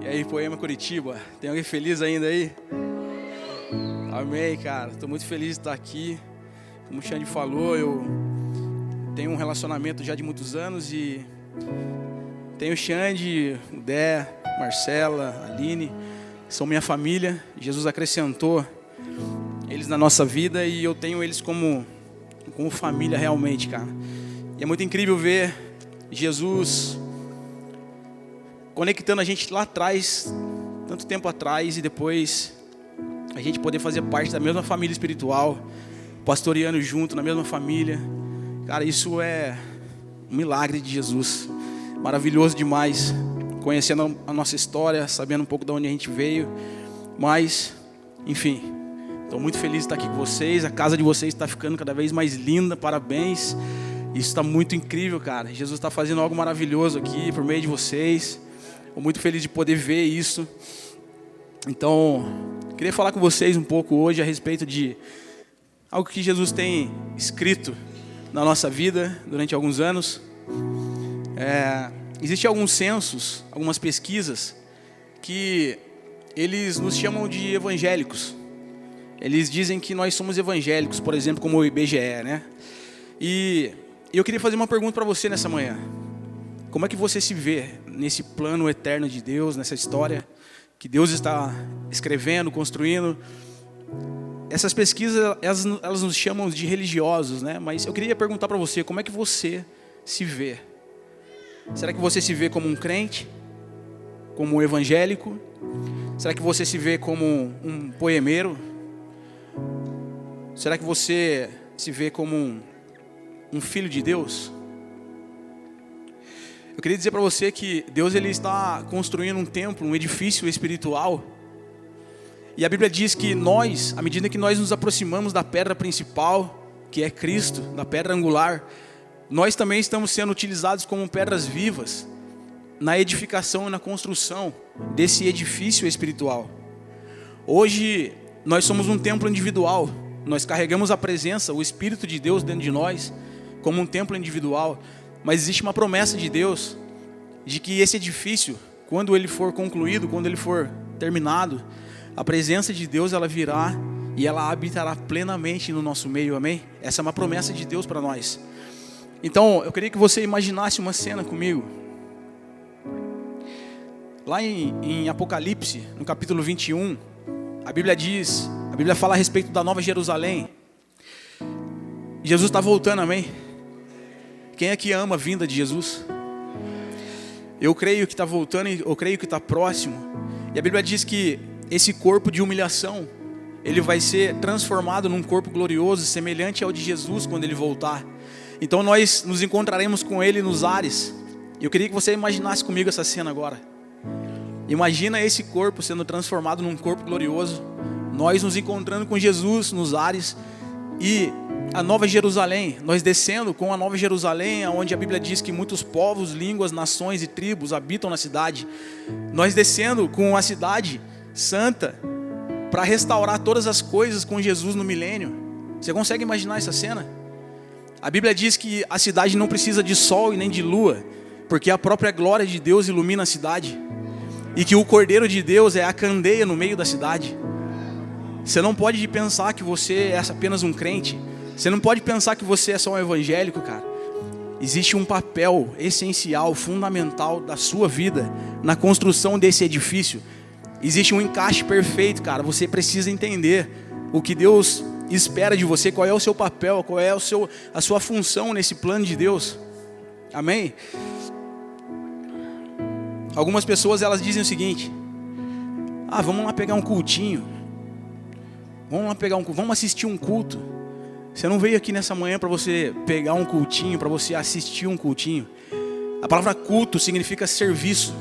E aí, Poema Curitiba, tem alguém feliz ainda aí? Amém, cara. Estou muito feliz de estar aqui. Como o Xande falou, eu tenho um relacionamento já de muitos anos e tenho o Xande, o Dé, Marcela, a Aline, são minha família. Jesus acrescentou eles na nossa vida e eu tenho eles como família realmente, cara. E é muito incrível ver Jesus conectando a gente lá atrás, tanto tempo atrás, e depois a gente poder fazer parte da mesma família espiritual, pastoreando junto na mesma família. Cara, isso é um milagre de Jesus, maravilhoso demais, conhecendo a nossa história, sabendo um pouco de onde a gente veio, mas, enfim, estou muito feliz de estar aqui com vocês. A casa de vocês está ficando cada vez mais linda, parabéns, isso está muito incrível, cara. Jesus está fazendo algo maravilhoso aqui por meio de vocês. Estou muito feliz de poder ver isso. Então, queria falar com vocês um pouco hoje a respeito de algo que Jesus tem escrito na nossa vida durante alguns anos. Existem alguns censos, algumas pesquisas, que eles nos chamam de evangélicos. Eles dizem que nós somos evangélicos, por exemplo, como o IBGE, né? E eu queria fazer uma pergunta para você nessa manhã. Como é que você se vê nesse plano eterno de Deus, nessa história que Deus está escrevendo, construindo? Essas pesquisas, elas nos chamam de religiosos, né? Mas eu queria perguntar para você, como é que você se vê? Será que você se vê como um crente? Como um evangélico? Será que você se vê como um poemeiro? Será que você se vê como um filho de Deus? Eu queria dizer para você que Deus ele está construindo um templo, um edifício espiritual. E a Bíblia diz que nós, à medida que nós nos aproximamos da pedra principal, que é Cristo, da pedra angular, nós também estamos sendo utilizados como pedras vivas na edificação e na construção desse edifício espiritual. Hoje nós somos um templo individual. Nós carregamos a presença, o Espírito de Deus dentro de nós, como um templo individual. Mas existe uma promessa de Deus, de que esse edifício, quando ele for concluído, quando ele for terminado, a presença de Deus ela virá e ela habitará plenamente no nosso meio, amém? Essa é uma promessa de Deus para nós. Então, eu queria que você imaginasse uma cena comigo. Lá em Apocalipse, no capítulo 21, a Bíblia fala a respeito da Nova Jerusalém. Jesus está voltando, amém? Quem é que ama a vinda de Jesus? Eu creio que está voltando e eu creio que está próximo. E a Bíblia diz que esse corpo de humilhação, ele vai ser transformado num corpo glorioso, semelhante ao de Jesus quando ele voltar. Então nós nos encontraremos com ele nos ares. Eu queria que você imaginasse comigo essa cena agora. Imagina esse corpo sendo transformado num corpo glorioso, nós nos encontrando com Jesus nos ares e a Nova Jerusalém, nós descendo com a Nova Jerusalém, onde a Bíblia diz que muitos povos, línguas, nações e tribos habitam na cidade. Nós descendo com a cidade santa para restaurar todas as coisas com Jesus no milênio. Você consegue imaginar essa cena? A Bíblia diz que a cidade não precisa de sol e nem de lua, porque a própria glória de Deus ilumina a cidade. E que o Cordeiro de Deus é a candeia no meio da cidade. Você não pode pensar que você é apenas um crente. Você não pode pensar que você é só um evangélico, cara. Existe um papel essencial, fundamental da sua vida na construção desse edifício. Existe um encaixe perfeito, cara. Você precisa entender o que Deus espera de você, qual é o seu papel, qual é a sua função nesse plano de Deus. Amém? Algumas pessoas elas dizem o seguinte: vamos lá pegar um cultinho. Vamos assistir um culto. Você não veio aqui nessa manhã para você pegar um cultinho, para você assistir um cultinho. A palavra culto significa serviço.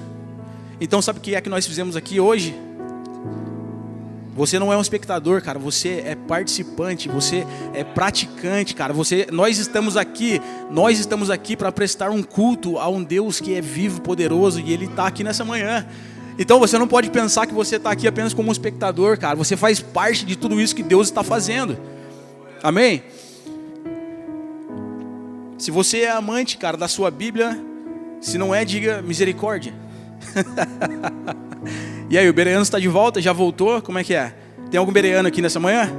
Então sabe o que é que nós fizemos aqui hoje? Você não é um espectador, cara. Você é participante, você é praticante, cara. Nós estamos aqui para prestar um culto a um Deus que é vivo, poderoso, e Ele está aqui nessa manhã. Então você não pode pensar que você está aqui apenas como um espectador, cara. Você faz parte de tudo isso que Deus está fazendo. Amém? Se você é amante, cara, da sua Bíblia, se não é, diga misericórdia. E aí, o Bereano está de volta? Já voltou? Como é que é? Tem algum bereano aqui nessa manhã?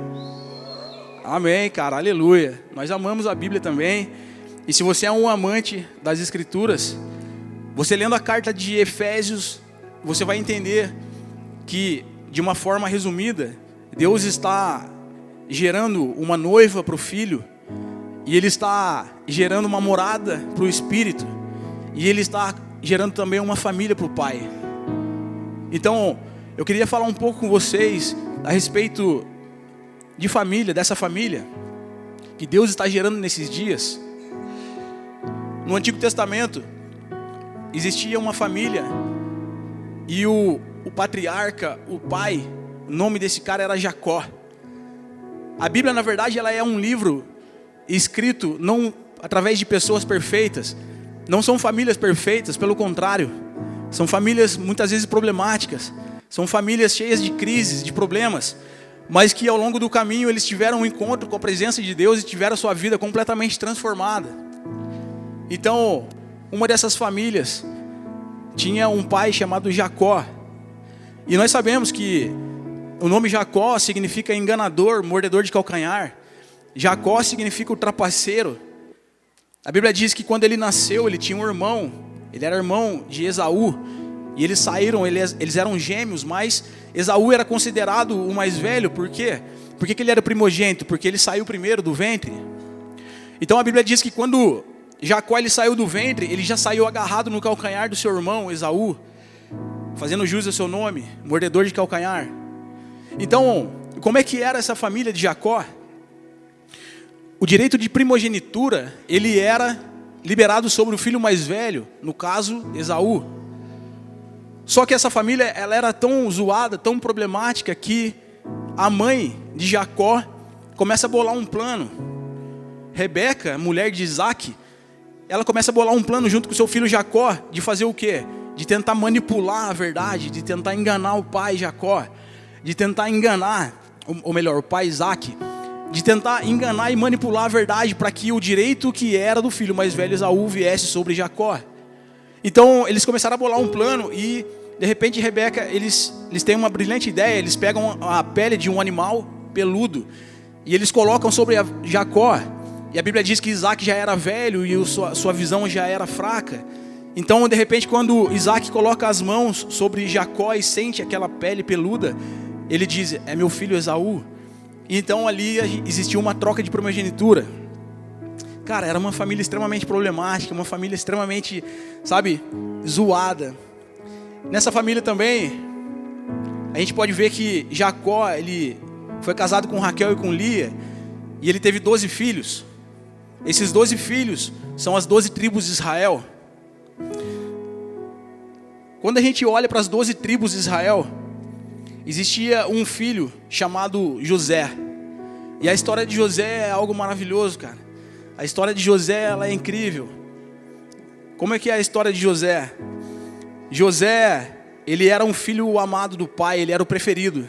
Amém, cara, aleluia. Nós amamos a Bíblia também. E se você é um amante das Escrituras, você lendo a carta de Efésios, você vai entender que, de uma forma resumida, Deus está gerando uma noiva para o Filho, e Ele está gerando uma morada para o Espírito, e Ele está gerando também uma família para o Pai. Então, eu queria falar um pouco com vocês a respeito de família, dessa família que Deus está gerando nesses dias. No Antigo Testamento existia uma família e o patriarca, o pai, o nome desse cara era Jacó. A Bíblia, na verdade, ela é um livro escrito não através de pessoas perfeitas. Não são famílias perfeitas, pelo contrário. São famílias muitas vezes problemáticas. São famílias cheias de crises, de problemas, mas que ao longo do caminho eles tiveram um encontro com a presença de Deus e tiveram a sua vida completamente transformada. Então, uma dessas famílias tinha um pai chamado Jacó. E nós sabemos que o nome Jacó significa enganador, mordedor de calcanhar. Jacó significa o trapaceiro. A Bíblia diz que quando ele nasceu, ele tinha um irmão. Ele era irmão de Esaú. E eles saíram, eles eram gêmeos, mas Esaú era considerado o mais velho. Por quê? Por que ele era primogênito? Porque ele saiu primeiro do ventre. Então a Bíblia diz que quando Jacó ele saiu do ventre, ele já saiu agarrado no calcanhar do seu irmão Esaú, fazendo jus ao seu nome, mordedor de calcanhar. Então, como é que era essa família de Jacó? O direito de primogenitura, ele era liberado sobre o filho mais velho, no caso, Esaú. Só que essa família, ela era tão zoada, tão problemática, que a mãe de Jacó começa a bolar um plano. Rebeca, mulher de Isaac, ela começa a bolar um plano junto com seu filho Jacó, de fazer o quê? De tentar manipular a verdade, de tentar enganar o pai Jacó, de tentar enganar, ou melhor, o pai Isaac, de tentar enganar e manipular a verdade para que o direito que era do filho mais velho Esaú viesse sobre Jacó. Então eles começaram a bolar um plano e de repente Rebeca, eles têm uma brilhante ideia. Eles pegam a pele de um animal peludo e eles colocam sobre Jacó. E a Bíblia diz que Isaac já era velho e sua visão já era fraca. Então de repente quando Isaac coloca as mãos sobre Jacó e sente aquela pele peluda, ele diz: é meu filho Esaú. Então ali existia uma troca de primogenitura. Cara, era uma família extremamente problemática, uma família extremamente, zoada. Nessa família também, a gente pode ver que Jacó, ele foi casado com Raquel e com Lia, e ele teve 12 filhos. Esses 12 filhos são as 12 tribos de Israel. Quando a gente olha para as 12 tribos de Israel, existia um filho chamado José. E a história de José é algo maravilhoso, cara. A história de José, ela é incrível. Como é que é a história de José? José, ele era um filho amado do pai, ele era o preferido.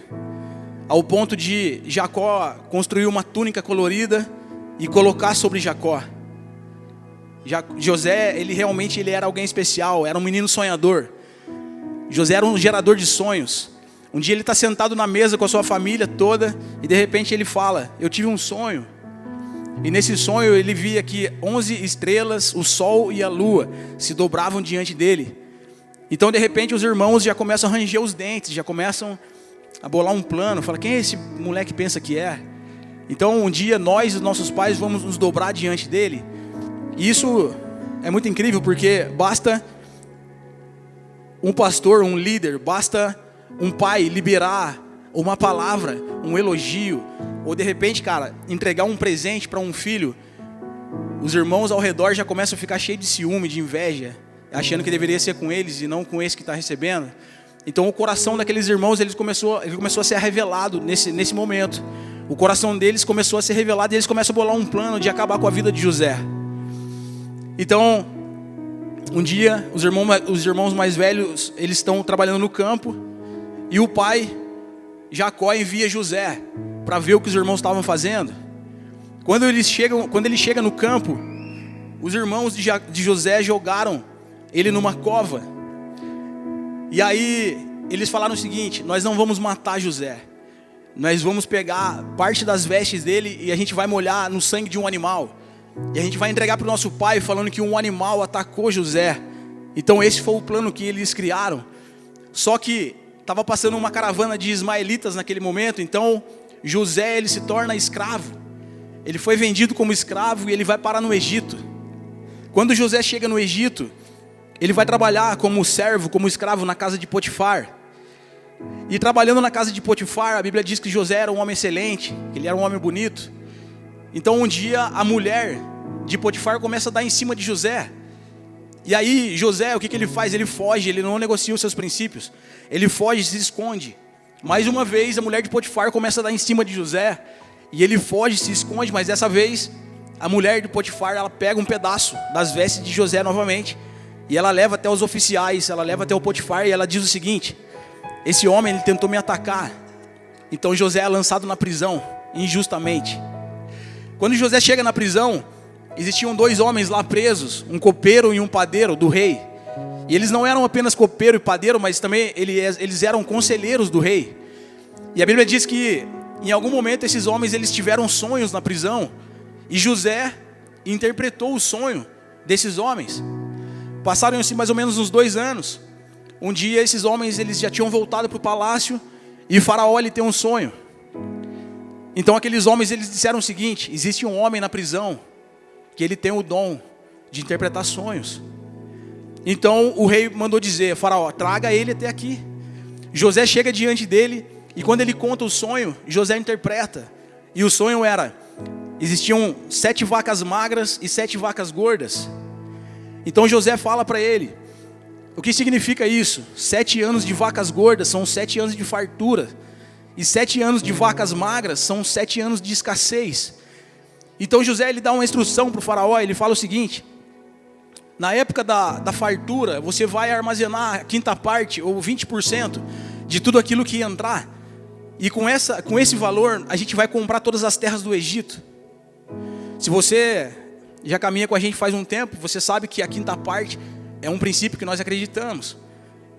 Ao ponto de Jacó construir uma túnica colorida e colocar sobre Jacó. José, ele era alguém especial, era um menino sonhador. José era um gerador de sonhos. Um dia ele está sentado na mesa com a sua família toda e de repente ele fala: eu tive um sonho. E nesse sonho ele via que 11 estrelas, o sol e a lua se dobravam diante dele. Então de repente os irmãos já começam a ranger os dentes, já começam a bolar um plano. Fala: quem é esse moleque que pensa que é? Então um dia nós e os nossos pais vamos nos dobrar diante dele. E isso é muito incrível, porque basta um pastor, um líder, basta um pai liberar uma palavra, um elogio, ou de repente, cara, entregar um presente para um filho. Os irmãos ao redor já começam a ficar cheios de ciúme, de inveja, achando que deveria ser com eles e não com esse que está recebendo. Então o coração daqueles irmãos, ele começou a ser revelado nesse momento. O coração deles começou a ser revelado e eles começam a bolar um plano de acabar com a vida de José. Então, um dia, os irmãos mais velhos, eles estão trabalhando no campo, e o pai, Jacó, envia José para ver o que os irmãos estavam fazendo. Quando ele chega no campo, os irmãos de José jogaram ele numa cova. E aí eles falaram o seguinte: nós não vamos matar José. Nós vamos pegar parte das vestes dele e a gente vai molhar no sangue de um animal. E a gente vai entregar para o nosso pai falando que um animal atacou José. Então esse foi o plano que eles criaram. Só que estava passando uma caravana de ismaelitas naquele momento. Então José, ele se torna escravo. Ele foi vendido como escravo e ele vai parar no Egito. Quando José chega no Egito, ele vai trabalhar como servo, como escravo na casa de Potifar. E trabalhando na casa de Potifar, a Bíblia diz que José era um homem excelente, que ele era um homem bonito. Então um dia a mulher de Potifar começa a dar em cima de José. E aí José, o que ele faz? Ele foge, ele não negocia os seus princípios. Ele foge e se esconde. Mais uma vez a mulher de Potifar começa a dar em cima de José. E ele foge, se esconde, mas dessa vez a mulher de Potifar, ela pega um pedaço das vestes de José novamente. E ela leva até os oficiais, ela leva até o Potifar e ela diz o seguinte: esse homem, ele tentou me atacar. Então José é lançado na prisão, injustamente. Quando José chega na prisão, existiam 2 homens lá presos, um copeiro e um padeiro do rei. E eles não eram apenas copeiro e padeiro, mas também eles eram conselheiros do rei. E a Bíblia diz que em algum momento esses homens, eles tiveram sonhos na prisão. E José interpretou o sonho desses homens. Passaram-se mais ou menos uns 2 anos. Um dia esses homens, eles já tinham voltado para o palácio. E Faraó, ele tem um sonho. Então aqueles homens, eles disseram o seguinte: existe um homem na prisão que ele tem o dom de interpretar sonhos. Então o rei mandou dizer: Faraó, traga ele até aqui. José chega diante dele. E quando ele conta o sonho, José interpreta. E o sonho era: existiam 7 vacas magras e 7 vacas gordas. Então José fala para ele: o que significa isso? 7 anos de vacas gordas são 7 anos de fartura. E 7 anos de vacas magras são 7 anos de escassez. Então José, ele dá uma instrução para o faraó. Ele fala o seguinte: na época da fartura, você vai armazenar a quinta parte ou 20% de tudo aquilo que entrar. E com esse valor, a gente vai comprar todas as terras do Egito. Se você já caminha com a gente faz um tempo, você sabe que a quinta parte é um princípio que nós acreditamos.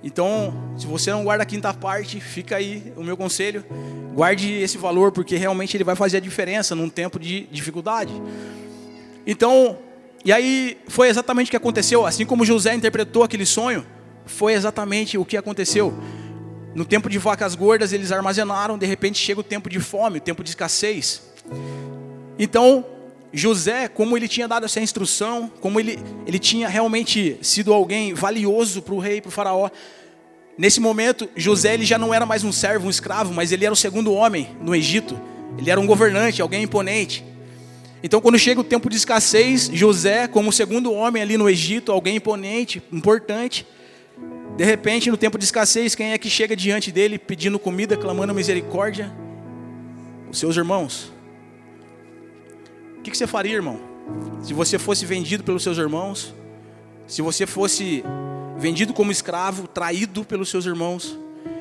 Então, se você não guarda a quinta parte, fica aí o meu conselho: guarde esse valor, porque realmente ele vai fazer a diferença num tempo de dificuldade. Então, e aí foi exatamente o que aconteceu. Assim como José interpretou aquele sonho, foi exatamente o que aconteceu. No tempo de vacas gordas eles armazenaram, de repente chega o tempo de fome, o tempo de escassez. Então José, como ele tinha dado essa instrução, como ele tinha realmente sido alguém valioso para o rei, para o faraó, nesse momento José, ele já não era mais um servo, um escravo, mas ele era o segundo homem no Egito. Ele era um governante, alguém imponente. Então quando chega o tempo de escassez, José, como segundo homem ali no Egito, alguém imponente, importante, de repente no tempo de escassez, quem é que chega diante dele pedindo comida, clamando misericórdia? Os seus irmãos. O que você faria, irmão? Se você fosse vendido pelos seus irmãos, se você fosse vendido como escravo, traído pelos seus irmãos,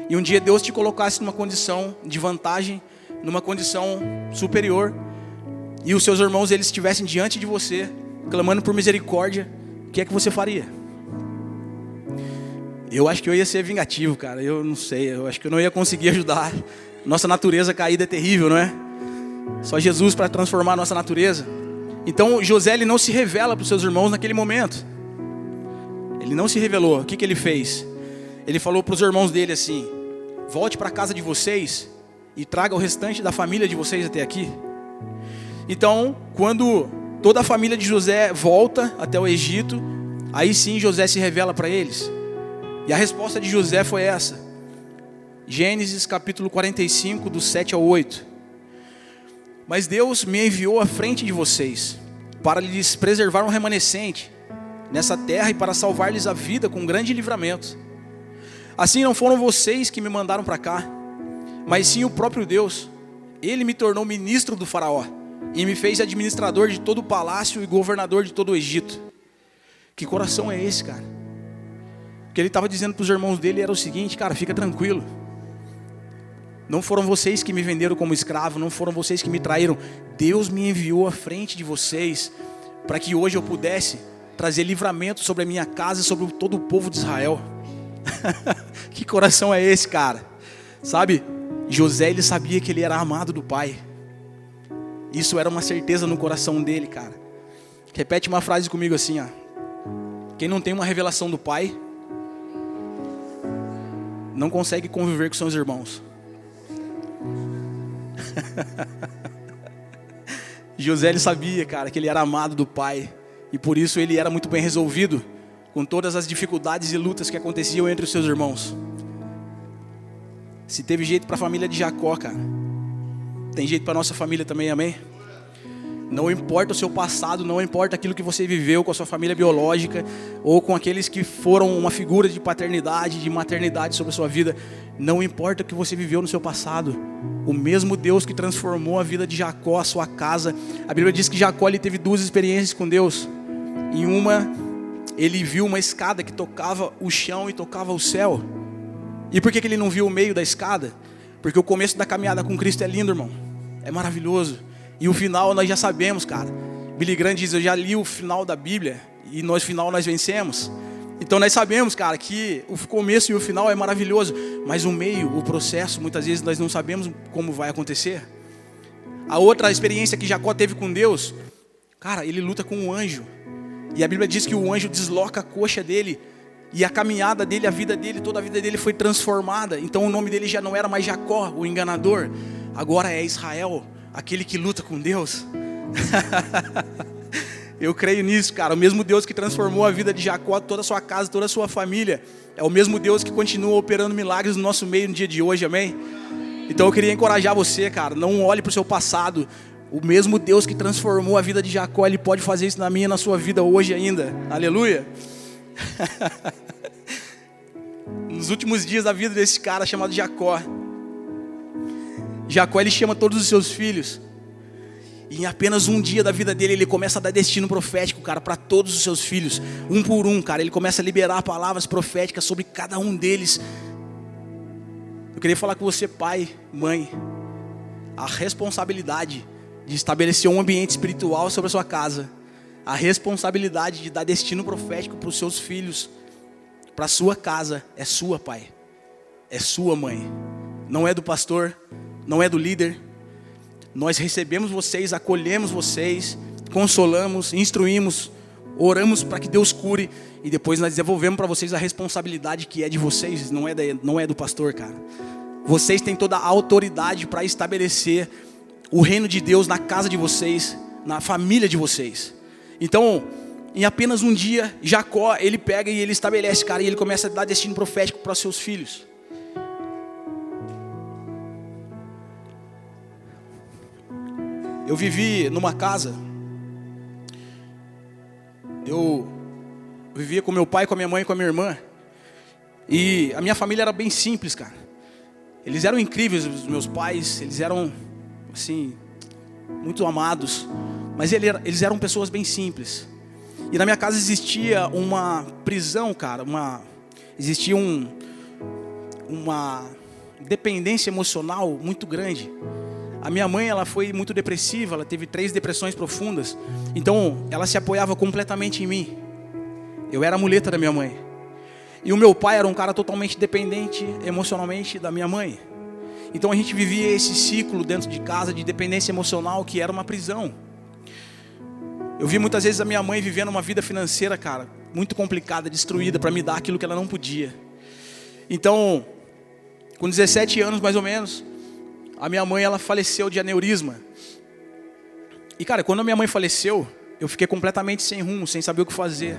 e um dia Deus te colocasse numa condição de vantagem, numa condição superior, e os seus irmãos, eles estivessem diante de você, clamando por misericórdia, o que é que você faria? Eu acho que eu ia ser vingativo, cara. Eu não sei, eu acho que eu não ia conseguir ajudar. Nossa natureza caída é terrível, não é? Só Jesus para transformar a nossa natureza. Então José, ele não se revela para os seus irmãos naquele momento. Ele não se revelou. O que ele fez? Ele falou para os irmãos dele assim: volte para a casa de vocês e traga o restante da família de vocês até aqui. Então, quando toda a família de José volta até o Egito, aí sim José se revela para eles. E a resposta de José foi essa. Gênesis capítulo 45, do 7 ao 8. Mas Deus me enviou à frente de vocês, para lhes preservar um remanescente nessa terra e para salvar-lhes a vida com grande livramento. Assim não foram vocês que me mandaram para cá, mas sim o próprio Deus. Ele me tornou ministro do faraó e me fez administrador de todo o palácio e governador de todo o Egito. Que coração é esse, cara? O que ele estava dizendo para os irmãos dele era o seguinte: cara, fica tranquilo. Não foram vocês que me venderam como escravo, não foram vocês que me traíram. Deus me enviou à frente de vocês para que hoje eu pudesse trazer livramento sobre a minha casa e sobre todo o povo de Israel. Que coração é esse, cara? Sabe, José, ele sabia que ele era amado do pai. Isso era uma certeza no coração dele, cara. Repete uma frase comigo assim, ó. Quem não tem uma revelação do pai não consegue conviver com seus irmãos. José, ele sabia, cara, que ele era amado do pai. E por isso ele era muito bem resolvido com todas as dificuldades e lutas que aconteciam entre os seus irmãos. Se teve jeito para a família de Jacó, cara, tem jeito para a nossa família também, amém? Não importa o seu passado, não importa aquilo que você viveu com a sua família biológica ou com aqueles que foram uma figura de paternidade, de maternidade sobre a sua vida. Não importa o que você viveu no seu passado. O mesmo Deus que transformou a vida de Jacó, a sua casa. A Bíblia diz que Jacó, ele teve 2 experiências com Deus. Em uma, ele viu uma escada que tocava o chão e tocava o céu. E por que ele não viu o meio da escada? Porque o começo da caminhada com Cristo é lindo, irmão. É maravilhoso. E o final nós já sabemos, cara. Billy Graham diz, eu já li o final da Bíblia e no final nós vencemos. Então nós sabemos, cara, que o começo e o final é maravilhoso. Mas o meio, o processo, muitas vezes nós não sabemos como vai acontecer. A outra experiência que Jacó teve com Deus, cara, ele luta com um anjo. E a Bíblia diz que o anjo desloca a coxa dele. E a caminhada dele, a vida dele, toda a vida dele foi transformada. Então o nome dele já não era mais Jacó, o enganador. Agora é Israel, aquele que luta com Deus. Eu creio nisso, cara. O mesmo Deus que transformou a vida de Jacó, toda a sua casa, toda a sua família, é o mesmo Deus que continua operando milagres no nosso meio no dia de hoje, amém? Então eu queria encorajar você, cara. Não olhe para o seu passado. O mesmo Deus que transformou a vida de Jacó, Ele pode fazer isso na minha e na sua vida hoje ainda. Aleluia. Nos últimos dias da vida desse cara chamado Jacó, ele chama todos os seus filhos. E em apenas um dia da vida dele, ele começa a dar destino profético, cara, para todos os seus filhos. Um por um, cara, ele começa a liberar palavras proféticas sobre cada um deles. Eu queria falar com você, pai, mãe. A responsabilidade de estabelecer um ambiente espiritual sobre a sua casa. A responsabilidade de dar destino profético para os seus filhos, para a sua casa, é sua, pai. É sua, mãe. Não é do pastor, não é do líder. Nós recebemos vocês, acolhemos vocês, consolamos, instruímos, oramos para que Deus cure. E depois nós devolvemos para vocês a responsabilidade que é de vocês, não é do pastor, cara. Vocês têm toda a autoridade para estabelecer o reino de Deus na casa de vocês, na família de vocês. Então, em apenas um dia, Jacó, ele pega e ele estabelece, cara, e ele começa a dar destino profético para os seus filhos. Eu vivi numa casa, eu vivia com meu pai, com a minha mãe e com a minha irmã. E a minha família era bem simples, cara. Eles eram incríveis, os meus pais, eles eram, assim, muito amados. Mas eles eram pessoas bem simples. E na minha casa existia uma prisão, cara. Existia uma dependência emocional muito grande. A minha mãe, ela foi muito depressiva, ela teve 3 depressões profundas. Então, ela se apoiava completamente em mim. Eu era a muleta da minha mãe. E o meu pai era um cara totalmente dependente emocionalmente da minha mãe. Então a gente vivia esse ciclo dentro de casa de dependência emocional que era uma prisão. Eu vi muitas vezes a minha mãe vivendo uma vida financeira, cara, muito complicada, destruída, para me dar aquilo que ela não podia. Então, com 17 anos mais ou menos, a minha mãe, ela faleceu de aneurisma. E cara, quando a minha mãe faleceu, eu fiquei completamente sem rumo, sem saber o que fazer.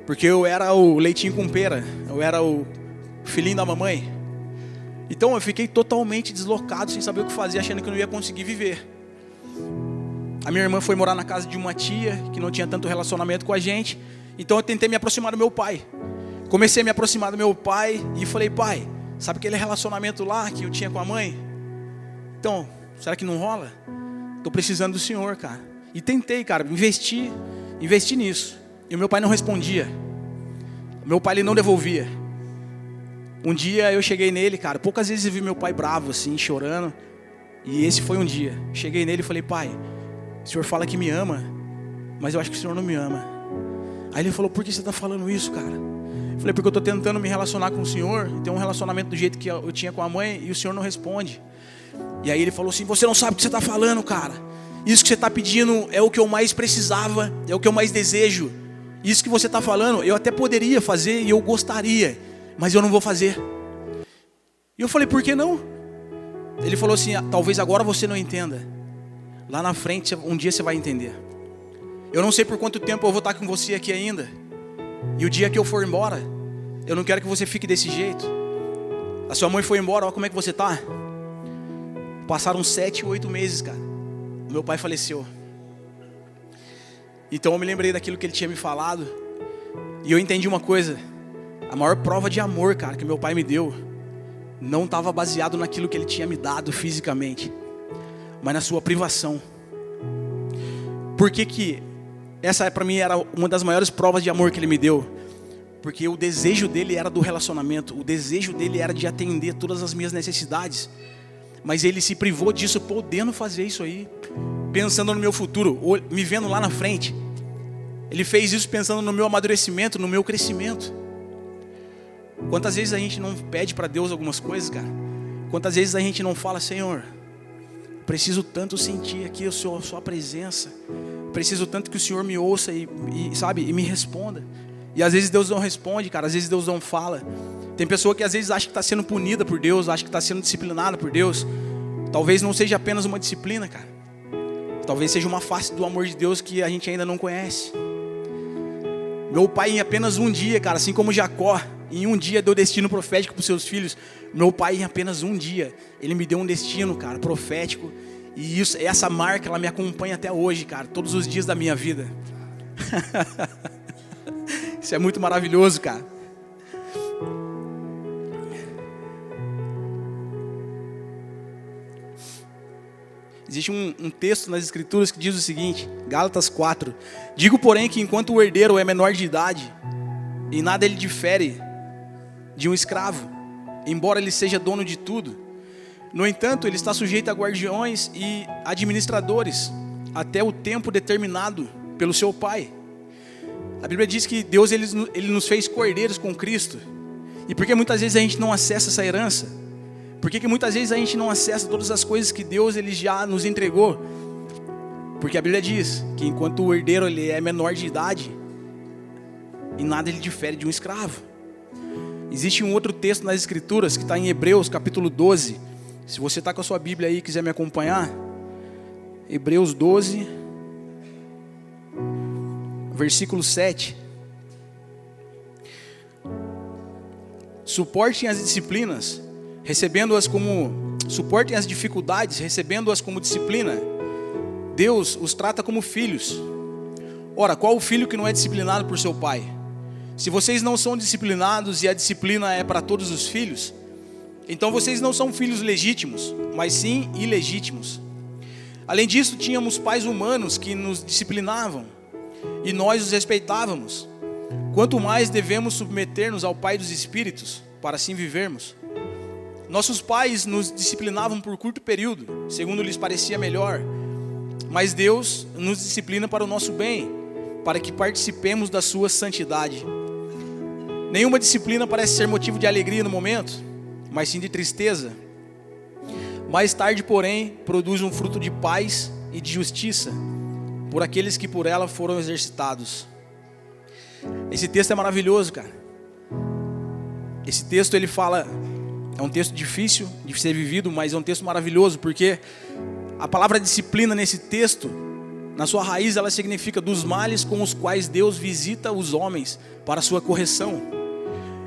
Porque eu era o leitinho com pera, eu era o filhinho da mamãe. Então eu fiquei totalmente deslocado, sem saber o que fazer, achando que eu não ia conseguir viver. A minha irmã foi morar na casa de uma tia, que não tinha tanto relacionamento com a gente. Então eu tentei me aproximar do meu pai. Comecei a me aproximar do meu pai e falei, pai, sabe aquele relacionamento lá que eu tinha com a mãe? Então, será que não rola? Estou precisando do senhor, cara. E tentei, cara, investi nisso. E o meu pai não respondia. O meu pai, ele não devolvia. Um dia eu cheguei nele, cara, poucas vezes eu vi meu pai bravo, assim, chorando. E esse foi um dia. Cheguei nele e falei, pai, o senhor fala que me ama, mas eu acho que o senhor não me ama. Aí ele falou, por que você está falando isso, cara? Falei, porque eu estou tentando me relacionar com o Senhor, ter um relacionamento do jeito que eu tinha com a mãe, e o Senhor não responde. E aí ele falou assim, você não sabe o que você está falando, cara. Isso que você está pedindo é o que eu mais precisava, é o que eu mais desejo. Isso que você está falando, eu até poderia fazer e eu gostaria, mas eu não vou fazer. E eu falei, por que não? Ele falou assim, talvez agora você não entenda. Lá na frente, um dia você vai entender. Eu não sei por quanto tempo eu vou estar com você aqui ainda. E o dia que eu for embora, eu não quero que você fique desse jeito. A sua mãe foi embora, olha como é que você está. Passaram 7, 8 meses, cara. O meu pai faleceu. Então eu me lembrei daquilo que ele tinha me falado. E eu entendi uma coisa. A maior prova de amor, cara, que meu pai me deu, não estava baseado naquilo que ele tinha me dado fisicamente, mas na sua privação. Por que essa para mim era uma das maiores provas de amor que ele me deu? Porque o desejo dele era do relacionamento. O desejo dele era de atender todas as minhas necessidades. Mas ele se privou disso, podendo fazer isso aí, pensando no meu futuro, me vendo lá na frente. Ele fez isso pensando no meu amadurecimento, no meu crescimento. Quantas vezes a gente não pede para Deus algumas coisas, cara? Quantas vezes a gente não fala, Senhor, preciso tanto sentir aqui a sua presença. Preciso tanto que o Senhor me ouça e me responda. E às vezes Deus não responde, cara. Às vezes Deus não fala. Tem pessoa que às vezes acha que está sendo punida por Deus, acha que está sendo disciplinada por Deus. Talvez não seja apenas uma disciplina, cara. Talvez seja uma face do amor de Deus que a gente ainda não conhece. Meu pai, em apenas um dia, cara, assim como Jacó, em um dia deu destino profético para os seus filhos. Meu pai, em apenas um dia, ele me deu um destino, cara, profético. E essa marca, ela me acompanha até hoje, cara, todos os dias da minha vida. Isso é muito maravilhoso, cara. Existe um texto nas Escrituras que diz o seguinte, Gálatas 4. Digo, porém, que enquanto o herdeiro é menor de idade, em nada ele difere de um escravo, embora ele seja dono de tudo. No entanto, ele está sujeito a guardiões e administradores, até o tempo determinado pelo seu pai. A Bíblia diz que Deus ele nos fez cordeiros com Cristo. E por que muitas vezes a gente não acessa essa herança? Por que muitas vezes a gente não acessa todas as coisas que Deus ele já nos entregou? Porque a Bíblia diz que enquanto o herdeiro ele é menor de idade, em nada ele difere de um escravo. Existe um outro texto nas Escrituras que está em Hebreus capítulo 12. Se você está com a sua Bíblia aí e quiser me acompanhar, Hebreus 12, versículo 7. Suportem as disciplinas, suportem as dificuldades, recebendo-as como disciplina. Deus os trata como filhos. Ora, qual o filho que não é disciplinado por seu pai? Se vocês não são disciplinados e a disciplina é para todos os filhos, então vocês não são filhos legítimos, mas sim ilegítimos. Além disso, tínhamos pais humanos que nos disciplinavam e nós os respeitávamos. Quanto mais devemos submeter-nos ao Pai dos Espíritos, para assim vivermos. Nossos pais nos disciplinavam por curto período, segundo lhes parecia melhor. Mas Deus nos disciplina para o nosso bem, para que participemos da sua santidade. Nenhuma disciplina parece ser motivo de alegria no momento, mas sim de tristeza. Mais tarde, porém, produz um fruto de paz e de justiça, por aqueles que por ela foram exercitados. Esse texto é maravilhoso, cara. Esse texto ele fala, é um texto difícil de ser vivido, mas é um texto maravilhoso, porque a palavra disciplina nesse texto, na sua raiz, ela significa dos males com os quais Deus visita os homens para a sua correção.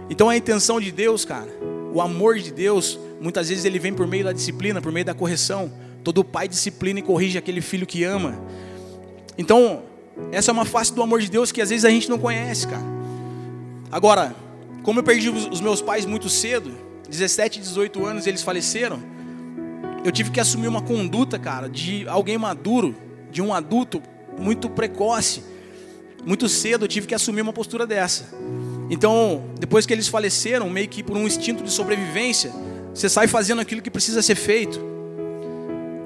Então a intenção de Deus, cara, o amor de Deus, muitas vezes ele vem por meio da disciplina, por meio da correção. Todo pai disciplina e corrige aquele filho que ama. Então, essa é uma face do amor de Deus que às vezes a gente não conhece, cara. Agora, como eu perdi os meus pais muito cedo, 17, 18 anos eles faleceram, eu tive que assumir uma conduta, cara, de alguém maduro, de um adulto muito precoce. Muito cedo eu tive que assumir uma postura dessa. Então, depois que eles faleceram, meio que por um instinto de sobrevivência, você sai fazendo aquilo que precisa ser feito.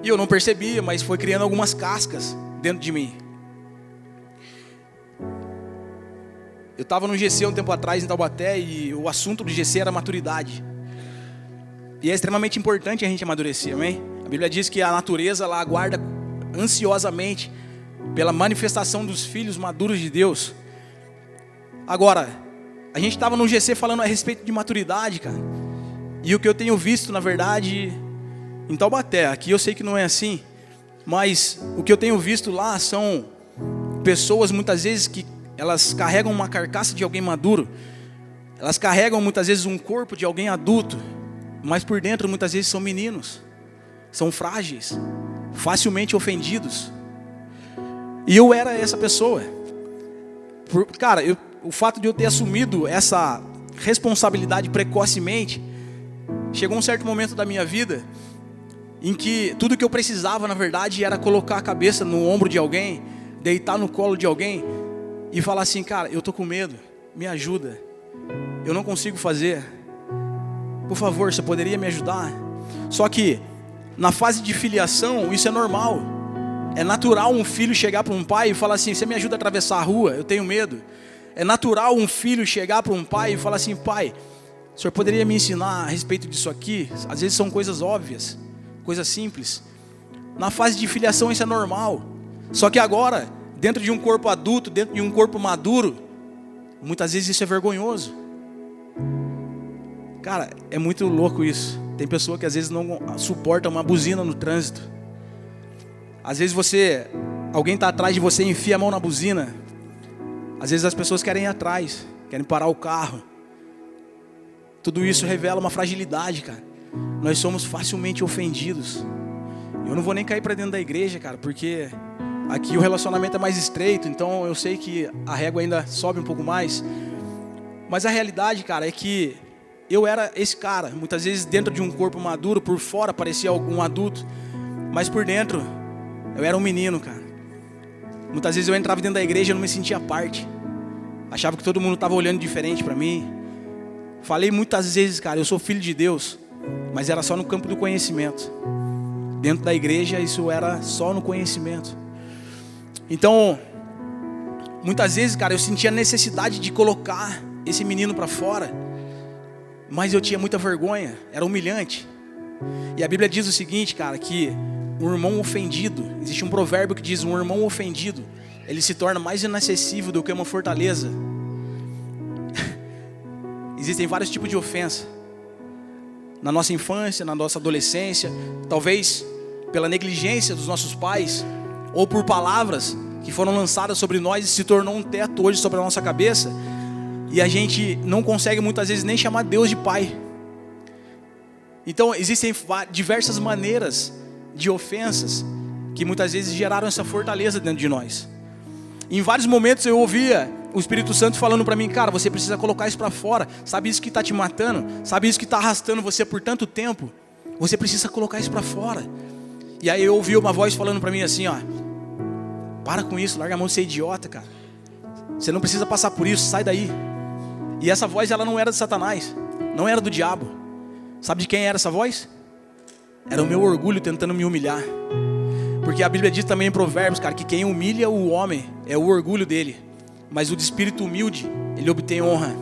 E eu não percebia, mas foi criando algumas cascas dentro de mim. Eu estava no GC um tempo atrás em Taubaté e o assunto do GC era maturidade. E é extremamente importante a gente amadurecer, amém? A Bíblia diz que a natureza ela aguarda ansiosamente pela manifestação dos filhos maduros de Deus. Agora, a gente estava no GC falando a respeito de maturidade, cara. E o que eu tenho visto, na verdade, em Taubaté, aqui eu sei que não é assim, mas o que eu tenho visto lá são pessoas muitas vezes que elas carregam uma carcaça de alguém maduro, elas carregam muitas vezes um corpo de alguém adulto, mas por dentro muitas vezes são meninos, são frágeis, facilmente ofendidos. E eu era essa pessoa. Cara, o fato de eu ter assumido essa responsabilidade precocemente, chegou um certo momento da minha vida em que tudo que eu precisava, na verdade, era colocar a cabeça no ombro de alguém, deitar no colo de alguém e falar assim: cara, eu tô com medo, me ajuda, eu não consigo fazer, por favor, você poderia me ajudar? Só que na fase de filiação isso é normal, é natural um filho chegar para um pai e falar assim: você me ajuda a atravessar a rua, eu tenho medo. É natural um filho chegar para um pai e falar assim: pai, o senhor poderia me ensinar a respeito disso aqui? Às vezes são coisas óbvias, coisas simples. Na fase de filiação isso é normal. Só que agora, dentro de um corpo adulto, dentro de um corpo maduro, muitas vezes isso é vergonhoso. Cara, é muito louco isso. Tem pessoa que às vezes não suporta uma buzina no trânsito. Às vezes alguém está atrás de você e enfia a mão na buzina. Às vezes as pessoas querem ir atrás, querem parar o carro. Tudo isso revela uma fragilidade, cara. Nós somos facilmente ofendidos. Eu não vou nem cair para dentro da igreja, cara, porque aqui o relacionamento é mais estreito, então eu sei que a régua ainda sobe um pouco mais. Mas a realidade, cara, é que eu era esse cara. Muitas vezes dentro de um corpo maduro, por fora parecia um adulto, mas por dentro eu era um menino, cara. Muitas vezes eu entrava dentro da igreja e não me sentia parte. Achava que todo mundo estava olhando diferente para mim. Falei muitas vezes, cara, eu sou filho de Deus, mas era só no campo do conhecimento. Dentro da igreja isso era só no conhecimento. Então, muitas vezes, cara, eu sentia a necessidade de colocar esse menino para fora, mas eu tinha muita vergonha, era humilhante. E a Bíblia diz o seguinte, cara, que um irmão ofendido, existe um provérbio que diz: um irmão ofendido, ele se torna mais inacessível do que uma fortaleza. Existem vários tipos de ofensa. Na nossa infância, na nossa adolescência, talvez pela negligência dos nossos pais, ou por palavras que foram lançadas sobre nós e se tornou um teto hoje sobre a nossa cabeça, e a gente não consegue muitas vezes nem chamar Deus de pai. Então existem diversas maneiras de ofensas que muitas vezes geraram essa fortaleza dentro de nós. Em vários momentos eu ouvia o Espírito Santo falando para mim: cara, você precisa colocar isso para fora. Sabe isso que está te matando? Sabe isso que está arrastando você por tanto tempo? Você precisa colocar isso para fora. E aí eu ouvi uma voz falando para mim assim: ó, para com isso, larga a mão de ser idiota, cara. Você não precisa passar por isso, sai daí. E essa voz, ela não era de Satanás, não era do diabo. Sabe de quem era essa voz? Era o meu orgulho tentando me humilhar. Porque a Bíblia diz também em Provérbios, cara, que quem humilha o homem é o orgulho dele, mas o de espírito humilde, ele obtém honra.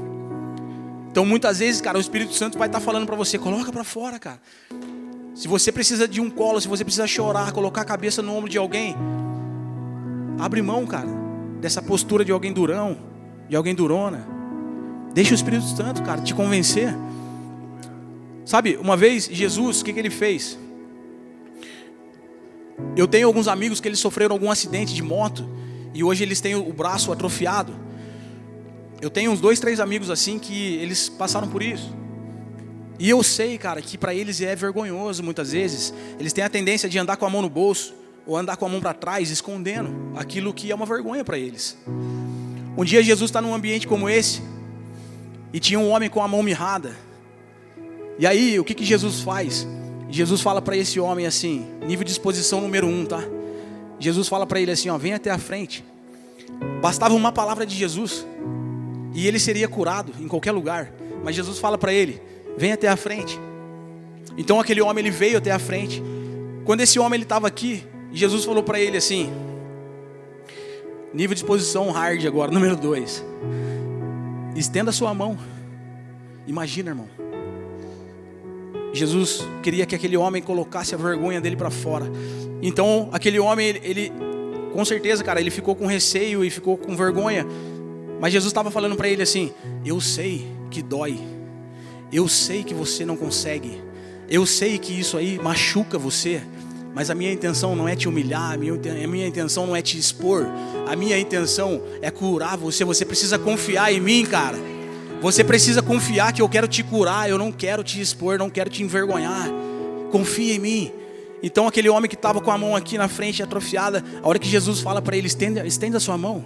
Então muitas vezes, cara, o Espírito Santo vai estar falando para você: coloca para fora, cara. Se você precisa de um colo, se você precisa chorar, colocar a cabeça no ombro de alguém, abre mão, cara, dessa postura de alguém durão, de alguém durona. Deixa o Espírito Santo, cara, te convencer. Sabe, uma vez Jesus, o que ele fez? Eu tenho alguns amigos que eles sofreram algum acidente de moto e hoje eles têm o braço atrofiado. Eu tenho uns 2, 3 amigos assim que eles passaram por isso. E eu sei, cara, que para eles é vergonhoso muitas vezes. Eles têm a tendência de andar com a mão no bolso ou andar com a mão para trás, escondendo aquilo que é uma vergonha para eles. Um dia Jesus está num ambiente como esse e tinha um homem com a mão mirrada. E aí, o que Jesus faz? Jesus fala para esse homem assim, nível de exposição número 1, tá? Jesus fala para ele assim, ó, vem até a frente. Bastava uma palavra de Jesus e ele seria curado em qualquer lugar. Mas Jesus fala para ele, vem até a frente. Então aquele homem, ele veio até a frente. Quando esse homem estava aqui, Jesus falou para ele assim, nível de exposição hard agora, número 2. Estenda a sua mão. Imagina, irmão. Jesus queria que aquele homem colocasse a vergonha dele para fora. Então, aquele homem, ele com certeza, cara, ele ficou com receio e ficou com vergonha. Mas Jesus estava falando para ele assim: eu sei que dói. Eu sei que você não consegue. Eu sei que isso aí machuca você. Mas a minha intenção não é te humilhar, a minha intenção não é te expor. A minha intenção é curar você. Você precisa confiar em mim, cara. Você precisa confiar que eu quero te curar. Eu não quero te expor, não quero te envergonhar. Confia em mim. Então aquele homem que estava com a mão aqui na frente atrofiada, a hora que Jesus fala para ele: estenda a sua mão.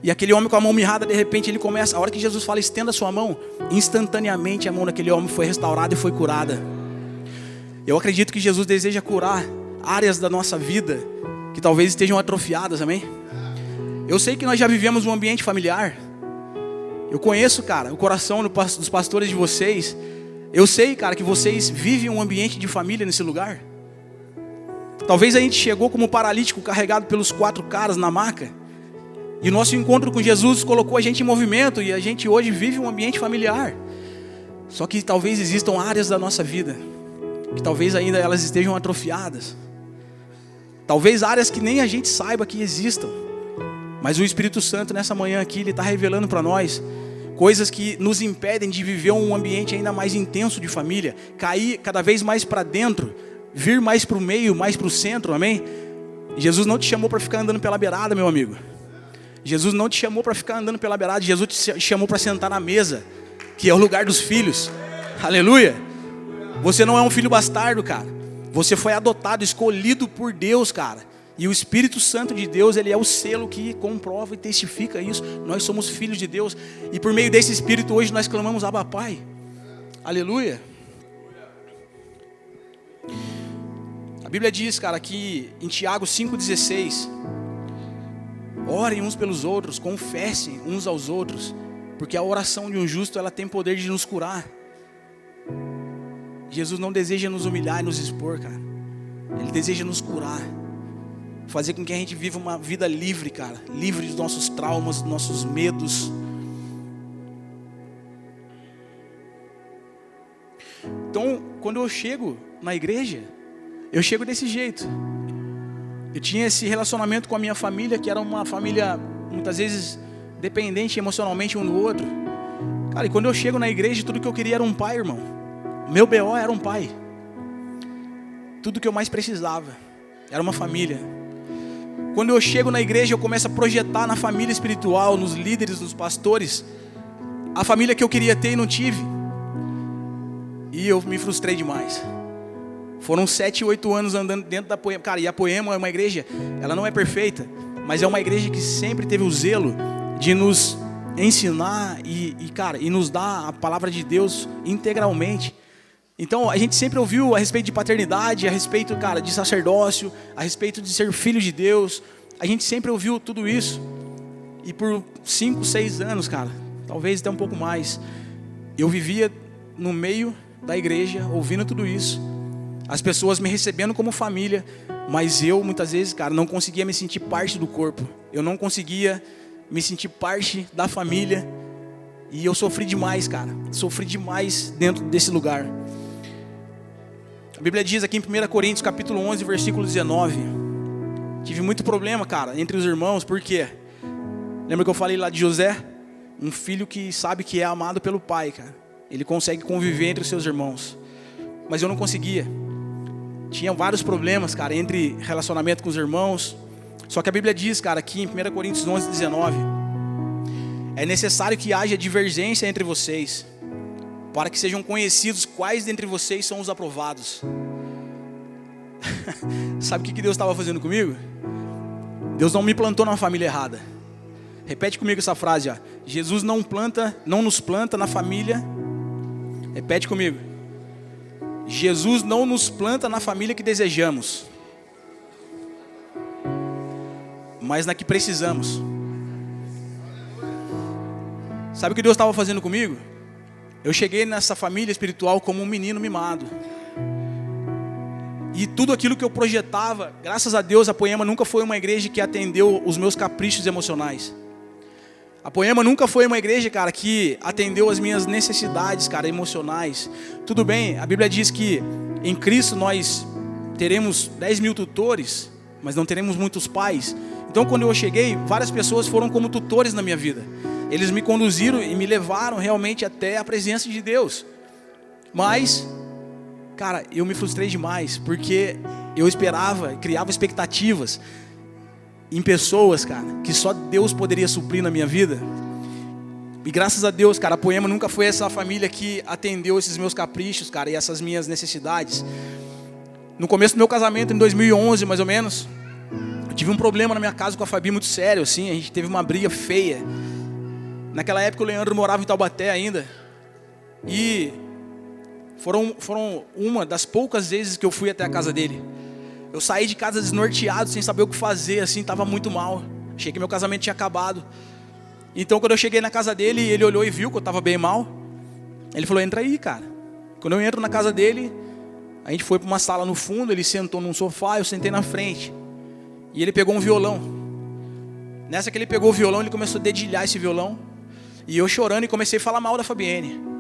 E aquele homem com a mão mirrada, de repente ele começa. A hora que Jesus fala: estenda a sua mão, instantaneamente a mão daquele homem foi restaurada e foi curada. Eu acredito que Jesus deseja curar áreas da nossa vida que talvez estejam atrofiadas, amém? Eu sei que nós já vivemos um ambiente familiar. Eu conheço, cara, o coração dos pastores de vocês. Eu sei, cara, que vocês vivem um ambiente de família nesse lugar. Talvez a gente chegou como paralítico carregado pelos 4 caras na maca. E o nosso encontro com Jesus colocou a gente em movimento. E a gente hoje vive um ambiente familiar. Só que talvez existam áreas da nossa vida que talvez ainda elas estejam atrofiadas. Talvez áreas que nem a gente saiba que existam. Mas o Espírito Santo nessa manhã aqui, ele está revelando para nós coisas que nos impedem de viver um ambiente ainda mais intenso de família. Cair cada vez mais para dentro. Vir mais para o meio, mais para o centro, amém? Jesus não te chamou para ficar andando pela beirada, meu amigo. Jesus não te chamou para ficar andando pela beirada. Jesus te chamou para sentar na mesa, que é o lugar dos filhos. Aleluia. Você não é um filho bastardo, cara. Você foi adotado, escolhido por Deus, cara. E o Espírito Santo de Deus, ele é o selo que comprova e testifica isso. Nós somos filhos de Deus. E por meio desse Espírito hoje nós clamamos: Abba, Pai. Aleluia. A Bíblia diz, cara, aqui em Tiago 5,16: orem uns pelos outros, confessem uns aos outros, porque a oração de um justo, ela tem poder de nos curar. Jesus não deseja nos humilhar e nos expor, cara. Ele deseja nos curar, fazer com que a gente viva uma vida livre, cara, livre dos nossos traumas, dos nossos medos. Então, quando eu chego na igreja, eu chego desse jeito. Eu tinha esse relacionamento com a minha família, que era uma família muitas vezes dependente emocionalmente um do outro. Cara, e quando eu chego na igreja, tudo que eu queria era um pai, irmão. Meu BO era um pai. Tudo que eu mais precisava era uma família. Quando eu chego na igreja, eu começo a projetar na família espiritual, nos líderes, nos pastores, a família que eu queria ter e não tive. E eu me frustrei demais. Foram 7, 8 anos andando dentro da Poema. Cara, e a Poema é uma igreja, ela não é perfeita, mas é uma igreja que sempre teve o zelo de nos ensinar e nos dar a palavra de Deus integralmente. Então, a gente sempre ouviu a respeito de paternidade, a respeito, cara, de sacerdócio, a respeito de ser filho de Deus. A gente sempre ouviu tudo isso. E por 5, 6 anos, cara, talvez até um pouco mais, eu vivia no meio da igreja, ouvindo tudo isso. As pessoas me recebendo como família, mas eu, muitas vezes, cara, não conseguia me sentir parte do corpo. Eu não conseguia me sentir parte da família. E eu sofri demais, cara. Sofri demais dentro desse lugar. A Bíblia diz aqui em 1 Coríntios, capítulo 11, versículo 19. Tive muito problema, cara, entre os irmãos. Por quê? Lembra que eu falei lá de José? Um filho que sabe que é amado pelo pai, cara. Ele consegue conviver entre os seus irmãos. Mas eu não conseguia. Tinha vários problemas, cara, entre relacionamento com os irmãos. Só que a Bíblia diz, cara, aqui em 1 Coríntios 11, 19: é necessário que haja divergência entre vocês, para que sejam conhecidos quais dentre vocês são os aprovados. Sabe o que Deus estava fazendo comigo? Deus não me plantou numa família errada. Repete comigo essa frase, ó. Jesus não nos planta na família. Repete comigo. Jesus não nos planta na família que desejamos, mas na que precisamos. Sabe o que Deus estava fazendo comigo? Eu cheguei nessa família espiritual como um menino mimado. E tudo aquilo que eu projetava, graças a Deus, a Poema nunca foi uma igreja que atendeu os meus caprichos emocionais. A Poema nunca foi uma igreja, cara, que atendeu as minhas necessidades, cara, emocionais. Tudo bem, a Bíblia diz que em Cristo nós teremos 10 mil tutores, mas não teremos muitos pais. Então quando eu cheguei, várias pessoas foram como tutores na minha vida. Eles me conduziram e me levaram realmente até a presença de Deus. Mas, cara, eu me frustrei demais, porque eu esperava, criava expectativas em pessoas, cara, que só Deus poderia suprir na minha vida. E graças a Deus, cara, a Poema nunca foi essa família que atendeu esses meus caprichos, cara, e essas minhas necessidades. No começo do meu casamento, em 2011, mais ou menos, eu tive um problema na minha casa com a Fabi muito sério, assim, a gente teve uma briga feia. Naquela época o Leandro morava em Taubaté ainda, e foram uma das poucas vezes que eu fui até a casa dele. Eu saí de casa desnorteado, sem saber o que fazer, assim, estava muito mal. Achei que meu casamento tinha acabado. Então quando eu cheguei na casa dele, ele olhou e viu que eu estava bem mal. Ele falou, entra aí, cara. Quando eu entro na casa dele, a gente foi para uma sala no fundo, ele sentou num sofá, eu sentei na frente. E ele pegou um violão. Nessa que ele pegou o violão, ele começou a dedilhar esse violão. E eu chorando e comecei a falar mal da Fabienne.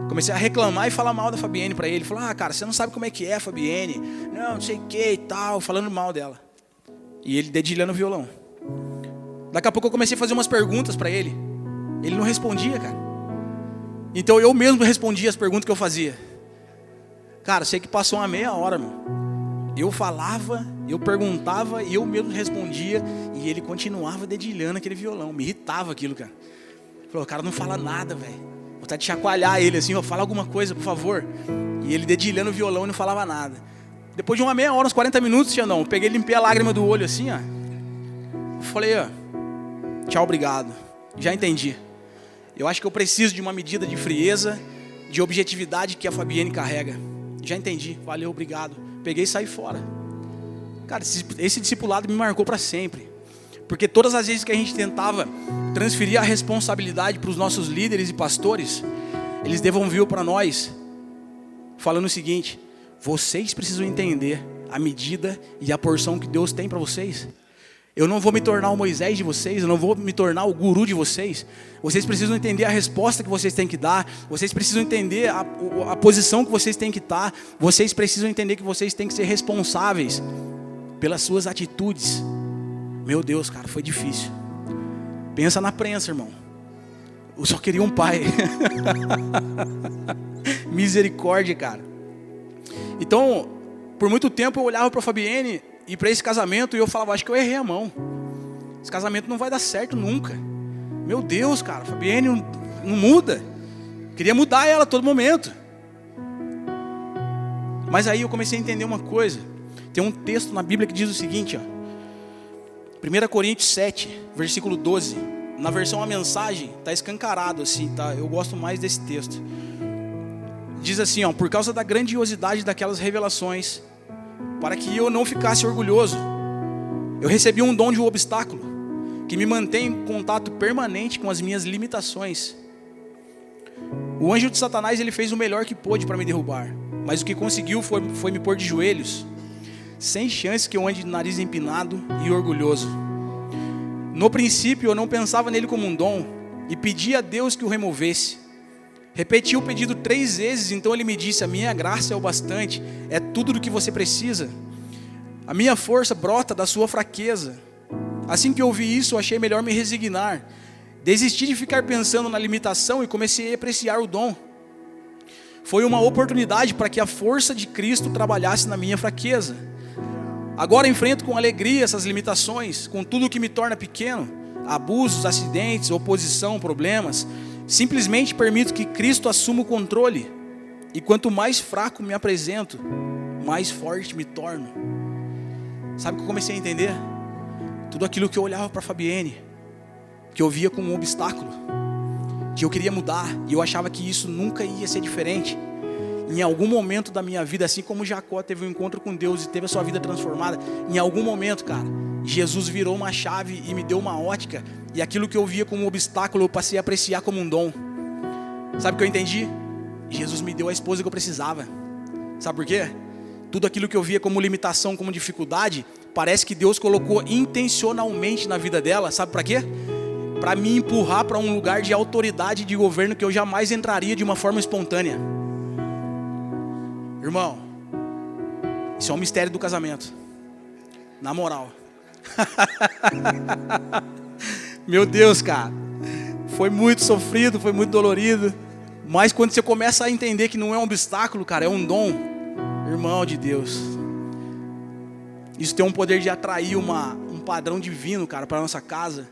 Comecei a reclamar e falar mal da Fabienne para ele. Ele falou, cara, você não sabe como é que é a Fabienne. Não sei o que e tal, falando mal dela. E ele dedilhando o violão. Daqui a pouco eu comecei a fazer umas perguntas para ele. Ele não respondia, cara. Então eu mesmo respondia as perguntas que eu fazia. Cara, sei que passou uma meia hora, mano. Eu falava, eu perguntava e eu mesmo respondia. E ele continuava dedilhando aquele violão. Me irritava aquilo, cara. Falou, cara, não fala nada, velho. Vontade de chacoalhar ele assim, fala alguma coisa, por favor. E ele dedilhando o violão e não falava nada. Depois de uma meia hora, uns 40 minutos, Xandão, peguei e limpei a lágrima do olho assim, ó. Falei, ó, tchau, obrigado. Já entendi. Eu acho que eu preciso de uma medida de frieza, de objetividade que a Fabienne carrega. Já entendi, valeu, obrigado. Peguei e saí fora. Cara, esse discipulado me marcou para sempre. Porque todas as vezes que a gente tentava transferir a responsabilidade para os nossos líderes e pastores, eles devolviam para nós, falando o seguinte, vocês precisam entender a medida e a porção que Deus tem para vocês. Eu não vou me tornar o Moisés de vocês, eu não vou me tornar o guru de vocês. Vocês precisam entender a resposta que vocês têm que dar, vocês precisam entender a posição que vocês têm que estar, vocês precisam entender que vocês têm que ser responsáveis pelas suas atitudes. Meu Deus, cara, foi difícil. Pensa na prensa, irmão. Eu só queria um pai. Misericórdia, cara. Então, por muito tempo eu olhava para a Fabienne e para esse casamento e eu falava, acho que eu errei a mão. Esse casamento não vai dar certo nunca. Meu Deus, cara, a Fabienne não muda. Queria mudar ela a todo momento. Mas aí eu comecei a entender uma coisa. Tem um texto na Bíblia que diz o seguinte, ó. 1 Coríntios 7, versículo 12. Na versão A Mensagem, está escancarado assim, tá? Eu gosto mais desse texto. Diz assim, ó, por causa da grandiosidade daquelas revelações, para que eu não ficasse orgulhoso, eu recebi um dom de um obstáculo, que me mantém em contato permanente com as minhas limitações. O anjo de Satanás, ele fez o melhor que pôde para me derrubar, mas o que conseguiu foi me pôr de joelhos, sem chance que eu ande de nariz empinado e orgulhoso. No princípio eu não pensava nele como um dom, e pedi a Deus que o removesse. Repeti o pedido 3 vezes, então ele me disse, a minha graça é o bastante, é tudo do que você precisa. A minha força brota da sua fraqueza. Assim que eu ouvi isso, eu achei melhor me resignar. Desisti de ficar pensando na limitação e comecei a apreciar o dom. Foi uma oportunidade para que a força de Cristo trabalhasse na minha fraqueza. Agora enfrento com alegria essas limitações, com tudo que me torna pequeno, abusos, acidentes, oposição, problemas. Simplesmente permito que Cristo assuma o controle. E quanto mais fraco me apresento, mais forte me torno. Sabe o que eu comecei a entender? Tudo aquilo que eu olhava para a Fabienne, que eu via como um obstáculo, que eu queria mudar, e eu achava que isso nunca ia ser diferente. Em algum momento da minha vida, assim como Jacó teve um encontro com Deus e teve a sua vida transformada, em algum momento, cara, Jesus virou uma chave e me deu uma ótica, e aquilo que eu via como um obstáculo, eu passei a apreciar como um dom. Sabe o que eu entendi? Jesus me deu a esposa que eu precisava. Sabe por quê? Tudo aquilo que eu via como limitação, como dificuldade, parece que Deus colocou intencionalmente na vida dela. Sabe para quê? para me empurrar para um lugar de autoridade de governo que eu jamais entraria de uma forma espontânea. Irmão, isso é um mistério do casamento. Na moral. Meu Deus, cara. Foi muito sofrido, foi muito dolorido. Mas quando você começa a entender que não é um obstáculo, cara, é um dom. Irmão de Deus. Isso tem um poder de atrair um padrão divino, cara, para a nossa casa.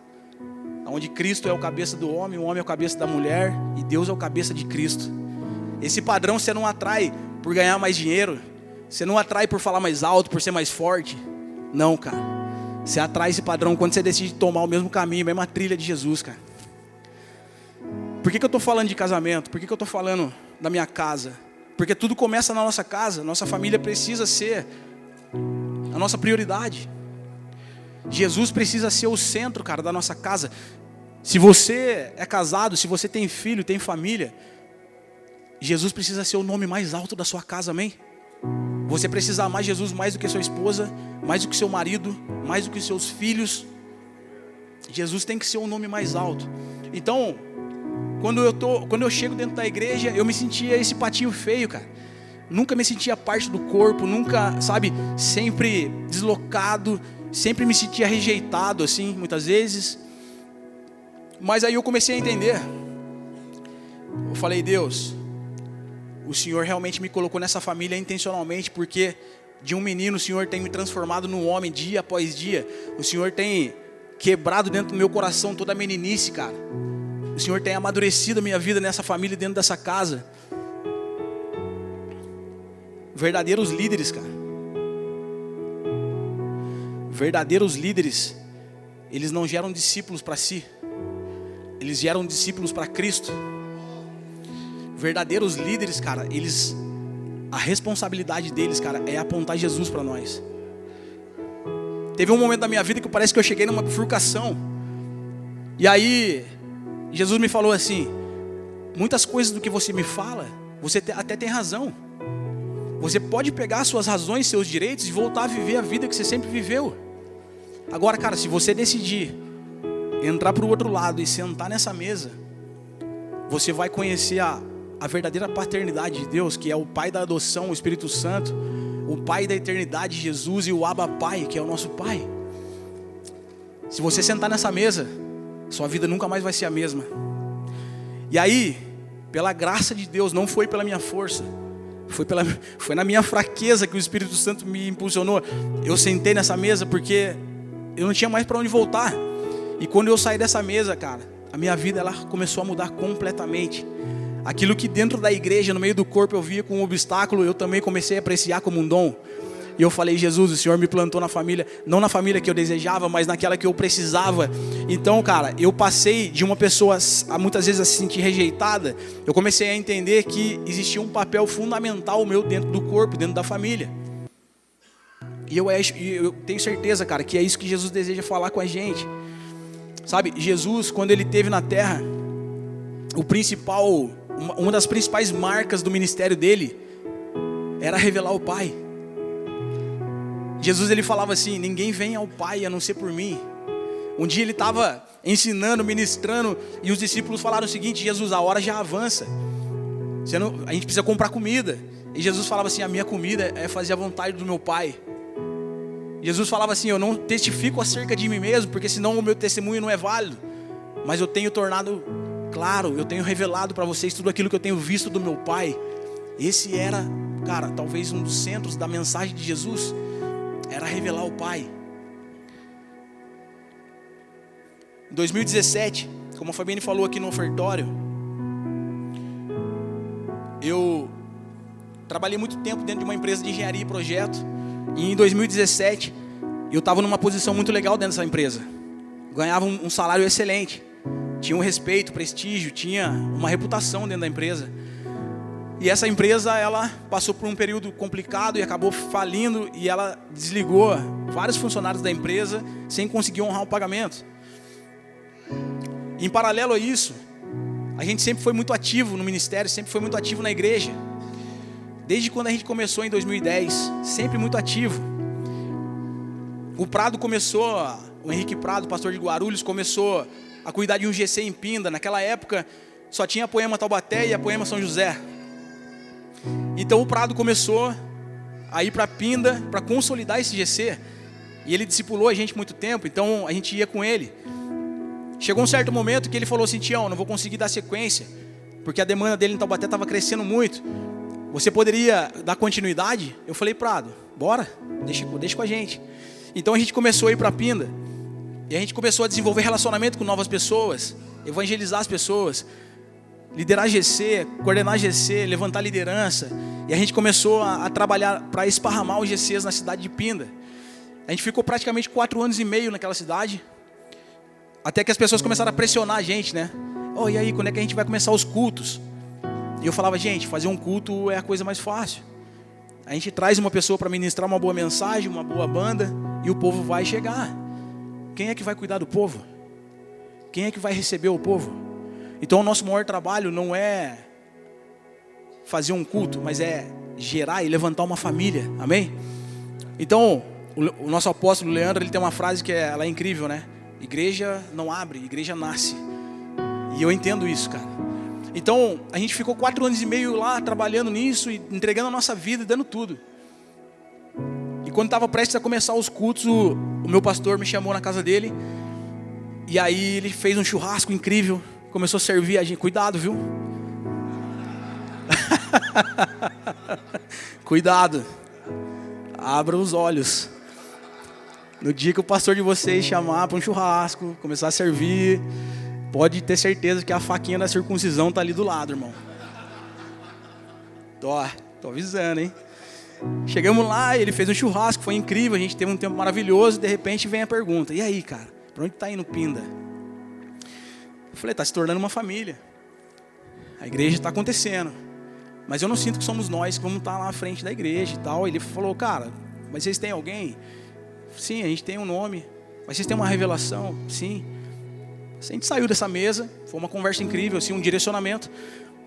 Onde Cristo é o cabeça do homem, o homem é o cabeça da mulher e Deus é o cabeça de Cristo. Esse padrão você não atrai por ganhar mais dinheiro. Você não atrai por falar mais alto, por ser mais forte. Não, cara. Você atrai esse padrão quando você decide tomar o mesmo caminho, a mesma trilha de Jesus, cara. Por que eu estou falando de casamento? Por que eu estou falando da minha casa? Porque tudo começa na nossa casa. Nossa família precisa ser a nossa prioridade. Jesus precisa ser o centro, cara, da nossa casa. Se você é casado, se você tem filho, tem família, Jesus precisa ser o nome mais alto da sua casa, amém? Você precisa amar Jesus mais do que sua esposa, mais do que seu marido, mais do que seus filhos. Jesus tem que ser o nome mais alto. Então, quando eu chego dentro da igreja, eu me sentia esse patinho feio, cara. Nunca me sentia parte do corpo, nunca, sabe, sempre deslocado, sempre me sentia rejeitado, assim, muitas vezes. Mas aí eu comecei a entender. Eu falei, Deus, o Senhor realmente me colocou nessa família intencionalmente, porque de um menino o Senhor tem me transformado num homem dia após dia. O Senhor tem quebrado dentro do meu coração toda a meninice, cara. O Senhor tem amadurecido a minha vida nessa família, dentro dessa casa. Verdadeiros líderes, cara. Verdadeiros líderes, eles não geram discípulos para si. Eles geram discípulos para Cristo. Verdadeiros líderes, cara, a responsabilidade deles, cara, é apontar Jesus para nós. Teve um momento da minha vida que parece que eu cheguei numa bifurcação. E aí, Jesus me falou assim: muitas coisas do que você me fala, você até tem razão. Você pode pegar suas razões, seus direitos e voltar a viver a vida que você sempre viveu. Agora, cara, se você decidir entrar para o outro lado e sentar nessa mesa, você vai conhecer a verdadeira paternidade de Deus, que é o Pai da adoção, o Espírito Santo, o Pai da eternidade, Jesus, e o Abba Pai, que é o nosso Pai. Se você sentar nessa mesa, sua vida nunca mais vai ser a mesma. E aí, pela graça de Deus, não foi pela minha força, foi na minha fraqueza que o Espírito Santo me impulsionou. Eu sentei nessa mesa porque eu não tinha mais para onde voltar. E quando eu saí dessa mesa, cara, a minha vida ela começou a mudar completamente. Aquilo que dentro da igreja, no meio do corpo, eu via como um obstáculo, eu também comecei a apreciar como um dom. E eu falei, Jesus, o Senhor me plantou na família, não na família que eu desejava, mas naquela que eu precisava. Então, cara, eu passei de uma pessoa muitas vezes a se sentir rejeitada. Eu comecei a entender que existia um papel fundamental meu dentro do corpo, dentro da família. E eu tenho certeza, cara, que é isso que Jesus deseja falar com a gente. Sabe, Jesus, quando ele esteve na terra, uma das principais marcas do ministério dele era revelar o Pai. Jesus ele falava assim: ninguém vem ao Pai a não ser por mim. Um dia ele estava ensinando, ministrando, e os discípulos falaram o seguinte: Jesus, a hora já avança, a gente precisa comprar comida. E Jesus falava assim: a minha comida é fazer a vontade do meu Pai. Jesus falava assim: eu não testifico acerca de mim mesmo, porque senão o meu testemunho não é válido. Mas eu tenho tornado claro, eu tenho revelado para vocês tudo aquilo que eu tenho visto do meu Pai. Esse era, cara, talvez um dos centros da mensagem de Jesus. Era revelar o Pai. Em 2017, como a Fabiane falou aqui no ofertório, eu trabalhei muito tempo dentro de uma empresa de engenharia e projeto. E em 2017, eu estava numa posição muito legal dentro dessa empresa. Ganhava um salário excelente. Tinha um respeito, prestígio, tinha uma reputação dentro da empresa. E essa empresa, ela passou por um período complicado e acabou falindo. E ela desligou vários funcionários da empresa sem conseguir honrar o pagamento. Em paralelo a isso, a gente sempre foi muito ativo no ministério, sempre foi muito ativo na igreja. Desde quando a gente começou em 2010, sempre muito ativo. O Prado começou, o Henrique Prado, pastor de Guarulhos, começou a cuidar de um GC em Pinda. Naquela época só tinha a Poema Taubaté e a Poema São José. Então o Prado começou a ir para Pinda para consolidar esse GC. E ele discipulou a gente muito tempo, então a gente ia com ele. Chegou um certo momento que ele falou assim: Tião, não vou conseguir dar sequência, porque a demanda dele em Taubaté estava crescendo muito. Você poderia dar continuidade? Eu falei: Prado, bora, deixa com a gente. Então a gente começou a ir para Pinda. E a gente começou a desenvolver relacionamento com novas pessoas, evangelizar as pessoas, liderar GC, coordenar GC, levantar liderança. E a gente começou a trabalhar para esparramar os GCs na cidade de Pinda. A gente ficou praticamente 4 anos e meio naquela cidade, até que as pessoas começaram a pressionar a gente, né? Oh, e aí, quando é que a gente vai começar os cultos? E eu falava: gente, fazer um culto é a coisa mais fácil. A gente traz uma pessoa para ministrar uma boa mensagem, uma boa banda, e o povo vai chegar. Quem é que vai cuidar do povo? Quem é que vai receber o povo? Então o nosso maior trabalho não é fazer um culto, mas é gerar e levantar uma família, amém? Então o nosso apóstolo Leandro, ele tem uma frase que ela é incrível, né? Igreja não abre, igreja nasce. E eu entendo isso, cara. Então a gente ficou 4 anos e meio lá trabalhando nisso e entregando a nossa vida e dando tudo. E quando estava prestes a começar os cultos, o meu pastor me chamou na casa dele. E aí ele fez um churrasco incrível, começou a servir a gente. Cuidado, viu? Cuidado. Abra os olhos. No dia que o pastor de vocês chamar para um churrasco, começar a servir, pode ter certeza que a faquinha da circuncisão está ali do lado, irmão. Tô avisando, hein? Chegamos lá, ele fez um churrasco, foi incrível, a gente teve um tempo maravilhoso. De repente vem a pergunta: e aí, cara, para onde está indo Pinda? Eu falei: está se tornando uma família. A igreja está acontecendo, mas eu não sinto que somos nós que vamos estar lá à frente da igreja e tal. Ele falou: cara, mas vocês têm alguém? Sim, a gente tem um nome. Mas vocês têm uma revelação? Sim. A gente saiu dessa mesa, foi uma conversa incrível, assim, um direcionamento.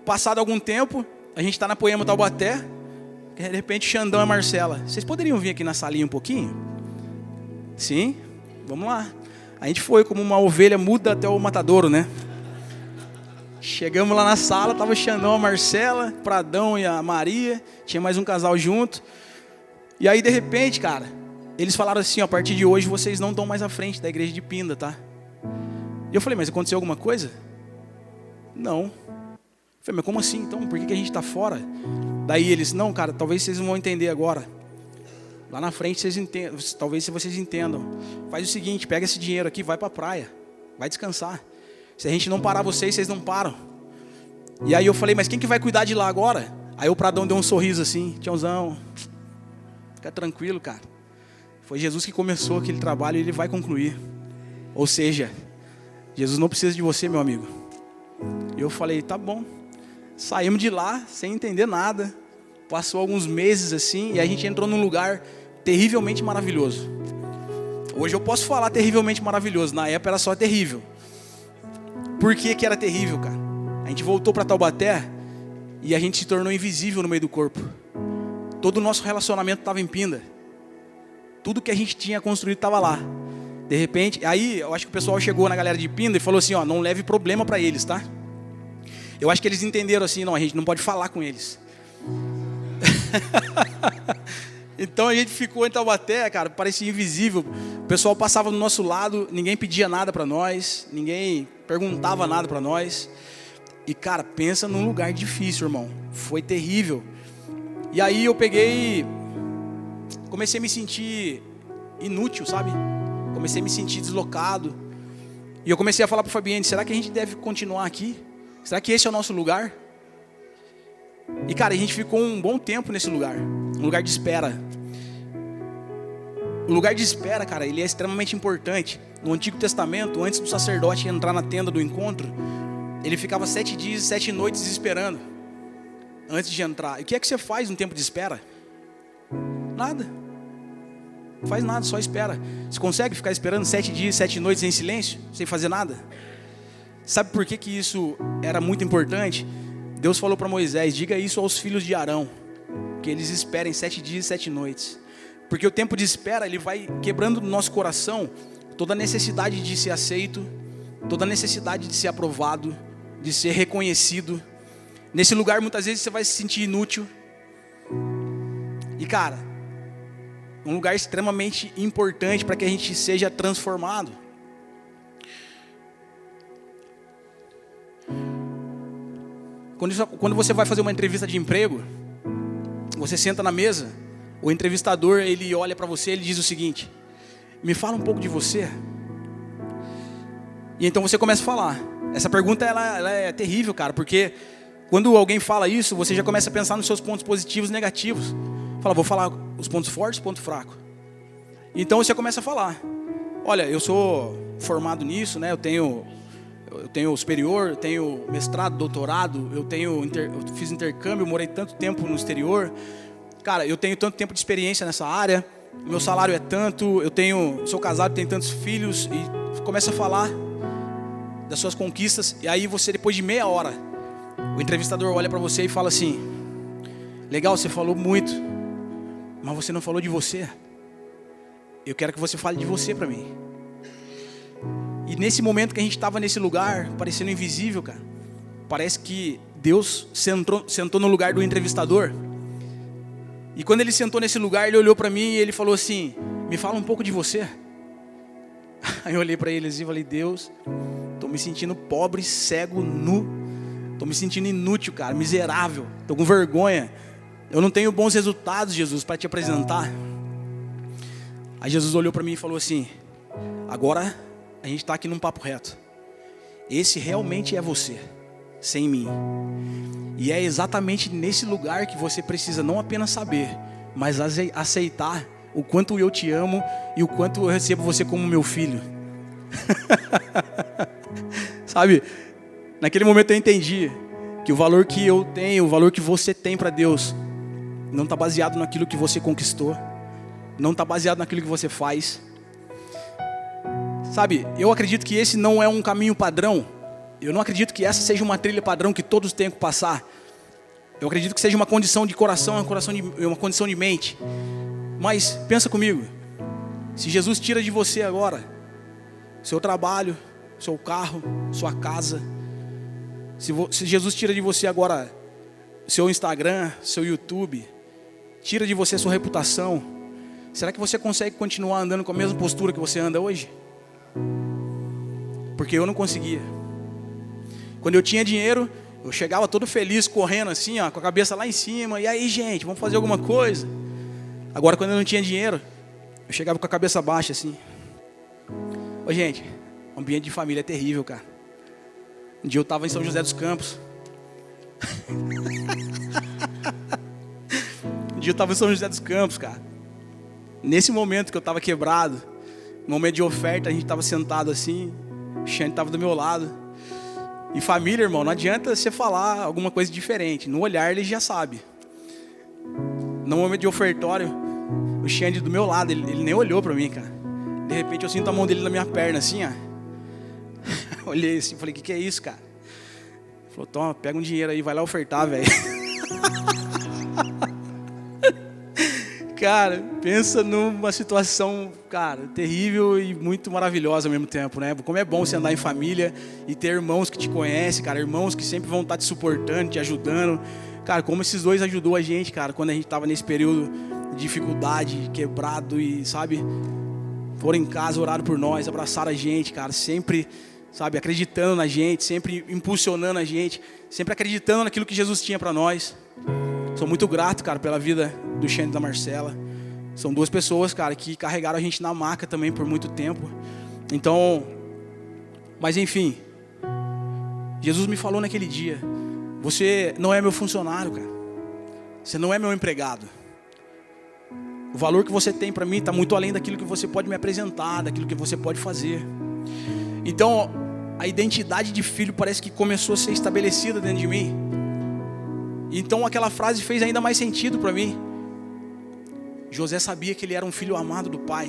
Passado algum tempo, a gente está na Poema Taubaté. De repente, Xandão e Marcela: vocês poderiam vir aqui na salinha um pouquinho? Sim, vamos lá. A gente foi como uma ovelha muda até o matadouro, né? Chegamos lá na sala, tava o Xandão, a Marcela, Pradão e a Maria. Tinha mais um casal junto. E aí, de repente, cara, eles falaram assim: ó, a partir de hoje vocês não estão mais à frente da igreja de Pinda, tá? E eu falei: mas aconteceu alguma coisa? Não. Eu falei: mas como assim então? Por que a gente está fora? Daí eles: não, cara, talvez vocês não vão entender agora. Lá na frente vocês entendam, talvez vocês entendam. Faz o seguinte: pega esse dinheiro aqui, vai para a praia, vai descansar. Se a gente não parar vocês não param. E aí eu falei: mas quem que vai cuidar de lá agora? Aí o Pradão deu um sorriso assim: Tiãozão, fica tranquilo, cara. Foi Jesus que começou aquele trabalho e ele vai concluir. Ou seja, Jesus não precisa de você, meu amigo. E eu falei: tá bom. Saímos de lá sem entender nada. Passou alguns meses assim e a gente entrou num lugar terrivelmente maravilhoso. Hoje eu posso falar terrivelmente maravilhoso. Na época era só terrível. Por que que era terrível, cara? A gente voltou para Taubaté e a gente se tornou invisível no meio do corpo. Todo o nosso relacionamento estava em Pinda. Tudo que a gente tinha construído estava lá. De repente, aí eu acho que o pessoal chegou na galera de Pinda e falou assim: ó, não leve problema para eles, tá? Eu acho que eles entenderam assim: não, a gente não pode falar com eles. Então a gente ficou em Taubaté, cara, parecia invisível. O pessoal passava do nosso lado, ninguém pedia nada para nós, ninguém perguntava nada para nós. E cara, pensa num lugar difícil, irmão. Foi terrível. E aí eu peguei, comecei a me sentir inútil, sabe? Comecei a me sentir deslocado. E eu comecei a falar para o Fabiane: será que a gente deve continuar aqui? Será que esse é o nosso lugar? E cara, a gente ficou um bom tempo nesse lugar. Um lugar de espera. O lugar de espera, cara, ele é extremamente importante. No Antigo Testamento, antes do sacerdote entrar na tenda do encontro, ele ficava 7 dias e 7 noites esperando, antes de entrar. E o que é que você faz no tempo de espera? Nada. Não faz nada, só espera. Você consegue ficar esperando 7 dias, 7 noites em silêncio, sem fazer nada? Sabe por que que isso era muito importante? Deus falou para Moisés: diga isso aos filhos de Arão, que eles esperem 7 dias e 7 noites. Porque o tempo de espera, ele vai quebrando no nosso coração toda a necessidade de ser aceito, toda a necessidade de ser aprovado, de ser reconhecido. Nesse lugar muitas vezes você vai se sentir inútil. E cara, um lugar extremamente importante para que a gente seja transformado. Quando você vai fazer uma entrevista de emprego, você senta na mesa, o entrevistador ele olha para você, ele diz o seguinte: me fala um pouco de você. E então você começa a falar. Essa pergunta ela é terrível, cara, porque quando alguém fala isso, você já começa a pensar nos seus pontos positivos e negativos. Fala, vou falar os pontos fortes e pontos fracos. Então você começa a falar: olha, eu sou formado nisso, né? Eu tenho superior, eu tenho mestrado, doutorado, eu fiz intercâmbio, morei tanto tempo no exterior. Cara, eu tenho tanto tempo de experiência nessa área, meu salário é tanto, sou casado, tenho tantos filhos, e começa a falar das suas conquistas. E aí você, depois de meia hora, o entrevistador olha para você e fala assim: legal, você falou muito, mas você não falou de você. Eu quero que você fale de você para mim. E nesse momento que a gente estava nesse lugar, parecendo invisível, cara, parece que Deus sentou no lugar do entrevistador. E quando ele sentou nesse lugar, ele olhou para mim e ele falou assim: me fala um pouco de você. Aí eu olhei para eles e falei: Deus, estou me sentindo pobre, cego, nu. Estou me sentindo inútil, cara, miserável. Estou com vergonha. Eu não tenho bons resultados, Jesus, para te apresentar. Aí Jesus olhou para mim e falou assim: agora a gente está aqui num papo reto. Esse realmente é você, sem mim. E é exatamente nesse lugar que você precisa não apenas saber, mas aceitar o quanto eu te amo e o quanto eu recebo você como meu filho. Sabe, naquele momento eu entendi que o valor que eu tenho, o valor que você tem para Deus, não está baseado naquilo que você conquistou, não está baseado naquilo que você faz. Sabe, eu acredito que esse não é um caminho padrão. Eu não acredito que essa seja uma trilha padrão que todos tenham que passar. Eu acredito que seja uma condição de coração, uma condição de mente. Mas pensa comigo, se Jesus tira de você agora seu trabalho, seu carro, sua casa, se Jesus tira de você agora seu Instagram, seu YouTube, tira de você sua reputação, será que você consegue continuar andando com a mesma postura que você anda hoje? Porque eu não conseguia. Quando eu tinha dinheiro, eu chegava todo feliz, correndo assim, ó, com a cabeça lá em cima. E aí, gente, vamos fazer alguma coisa? Agora, quando eu não tinha dinheiro, eu chegava com a cabeça baixa assim. Ô, gente, o ambiente de família é terrível, cara. Um dia eu estava em São José dos Campos. Cara. Nesse momento que eu estava quebrado, no momento de oferta, a gente estava sentado assim, o Xande estava do meu lado. E família, irmão, não adianta você falar alguma coisa diferente. No olhar ele já sabe. No momento de ofertório, o Xande do meu lado, ele nem olhou pra mim, cara. De repente eu sinto a mão dele na minha perna assim, ó. Olhei assim, falei: que é isso, cara? Ele falou: toma, pega um dinheiro aí, vai lá ofertar, velho. Cara, pensa numa situação, cara, terrível e muito maravilhosa ao mesmo tempo, né? Como é bom você andar em família e ter irmãos que te conhecem, cara, irmãos que sempre vão estar te suportando, te ajudando. Cara, como esses dois ajudou a gente, cara, quando a gente estava nesse período de dificuldade, quebrado e, sabe, foram em casa, oraram por nós, abraçaram a gente, cara, sempre, sabe, acreditando na gente, sempre impulsionando a gente, sempre acreditando naquilo que Jesus tinha para nós. Sou muito grato, cara, pela vida do Xande e da Marcela. São duas pessoas, cara, que carregaram a gente na maca também por muito tempo. Então, mas enfim, Jesus me falou naquele dia: você não é meu funcionário, cara. Você não é meu empregado. O valor que você tem para mim está muito além daquilo que você pode me apresentar, daquilo que você pode fazer. Então, a identidade de filho parece que começou a ser estabelecida dentro de mim. Então aquela frase fez ainda mais sentido para mim. José sabia que ele era um filho amado do pai.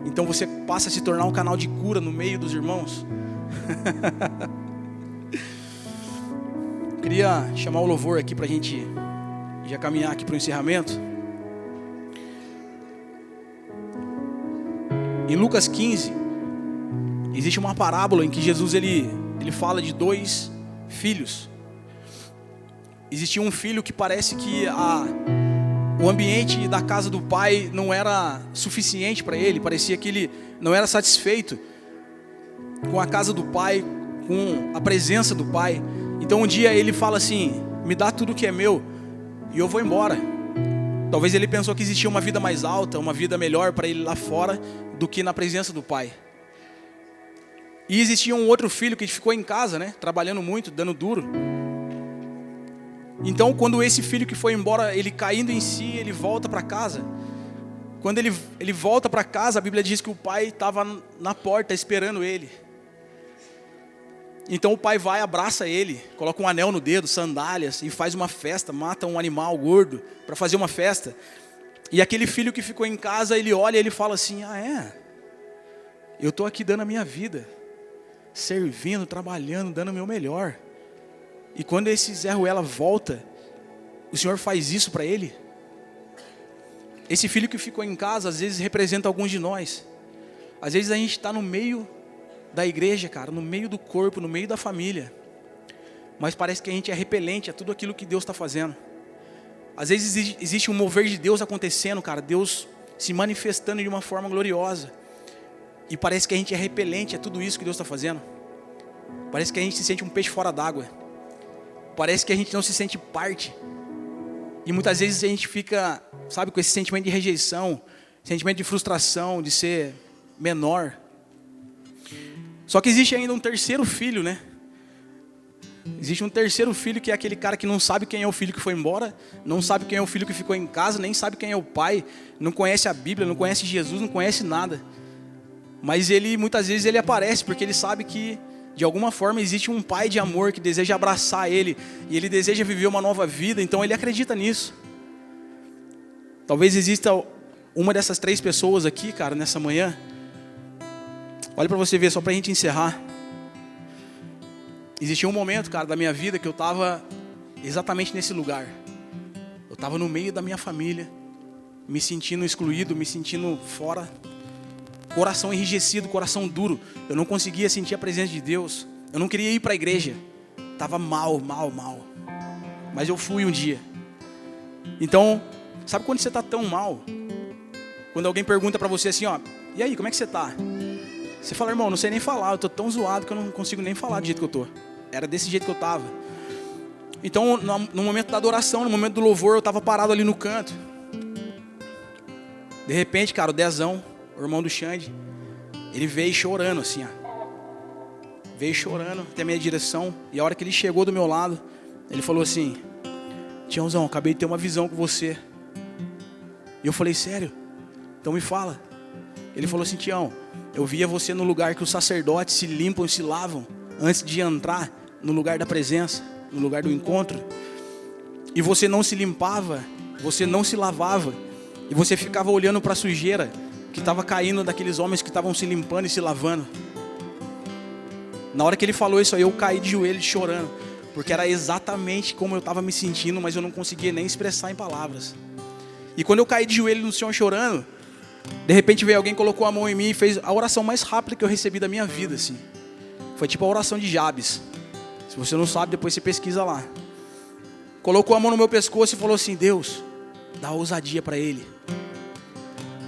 Então você passa a se tornar um canal de cura no meio dos irmãos. Queria chamar o louvor aqui para a gente já caminhar aqui para o encerramento. Em Lucas 15, Existe uma parábola em que Jesus ele fala de dois filhos. Existia um filho que parece que o ambiente da casa do pai não era suficiente para ele. Parecia que ele não era satisfeito com a casa do pai, com a presença do pai. Então um dia ele fala assim: me dá tudo que é meu e eu vou embora. Talvez ele pensou que existia uma vida mais alta, uma vida melhor para ele lá fora do que na presença do pai. E existia um outro filho que ficou em casa, né, trabalhando muito, dando duro. Então quando esse filho que foi embora, ele caindo em si, ele volta para casa. Quando ele volta para casa, a Bíblia diz que o pai estava na porta esperando ele. Então o pai vai, abraça ele, coloca um anel no dedo, sandálias, e faz uma festa, mata um animal gordo para fazer uma festa. E aquele filho que ficou em casa, ele olha e ele fala assim: eu estou aqui dando a minha vida, servindo, trabalhando, dando o meu melhor. E quando esse Zé Ruela volta, o Senhor faz isso para ele? Esse filho que ficou em casa, às vezes representa alguns de nós. Às vezes a gente está no meio da igreja, cara, no meio do corpo, no meio da família, mas parece que a gente é repelente a tudo aquilo que Deus está fazendo. Às vezes existe um mover de Deus acontecendo, cara, Deus se manifestando de uma forma gloriosa, e parece que a gente é repelente a tudo isso que Deus está fazendo. Parece que a gente se sente um peixe fora d'água, parece que a gente não se sente parte, e muitas vezes a gente fica, sabe, com esse sentimento de rejeição, sentimento de frustração, de ser menor. Só que existe ainda um terceiro filho, né? Existe um terceiro filho, que é aquele cara que não sabe quem é o filho que foi embora, não sabe quem é o filho que ficou em casa, nem sabe quem é o pai, não conhece a Bíblia, não conhece Jesus, não conhece nada. Mas muitas vezes ele aparece, porque ele sabe que de alguma forma existe um pai de amor que deseja abraçar ele, e ele deseja viver uma nova vida, então ele acredita nisso. Talvez exista uma dessas três pessoas aqui, cara, nessa manhã. Olha para você ver, só para a gente encerrar. Existia um momento, cara, da minha vida que eu estava exatamente nesse lugar. Eu estava no meio da minha família, me sentindo excluído, me sentindo fora, coração enrijecido, coração duro. Eu não conseguia sentir a presença de Deus. Eu não queria ir para a igreja. Estava mal. Mas eu fui um dia. Então, sabe quando você está tão mal? Quando alguém pergunta para você assim, e aí, como é que você está? Você fala: irmão, não sei nem falar, eu estou tão zoado que eu não consigo nem falar do jeito que eu estou. Era desse jeito que eu estava. Então, no momento da adoração, no momento do louvor, eu estava parado ali no canto. De repente, cara, o Dezão, o irmão do Xande, ele veio chorando assim, veio chorando até a minha direção. E a hora que ele chegou do meu lado, ele falou assim: Tiãozão, acabei de ter uma visão com você. E eu falei: sério? Então me fala. Ele falou assim: Tião, eu via você no lugar que os sacerdotes se limpam e se lavam antes de entrar no lugar da presença, no lugar do encontro. E você não se limpava, você não se lavava, e você ficava olhando para a sujeira que estava caindo daqueles homens que estavam se limpando e se lavando. Na hora que ele falou isso aí, eu caí de joelhos chorando, porque era exatamente como eu estava me sentindo, mas eu não conseguia nem expressar em palavras. E quando eu caí de joelho no chão chorando, de repente veio alguém, colocou a mão em mim e fez a oração mais rápida que eu recebi da minha vida, assim. Foi tipo a oração de Jabes. Se você não sabe, depois você pesquisa lá. Colocou a mão no meu pescoço e falou assim: Deus, dá ousadia para ele.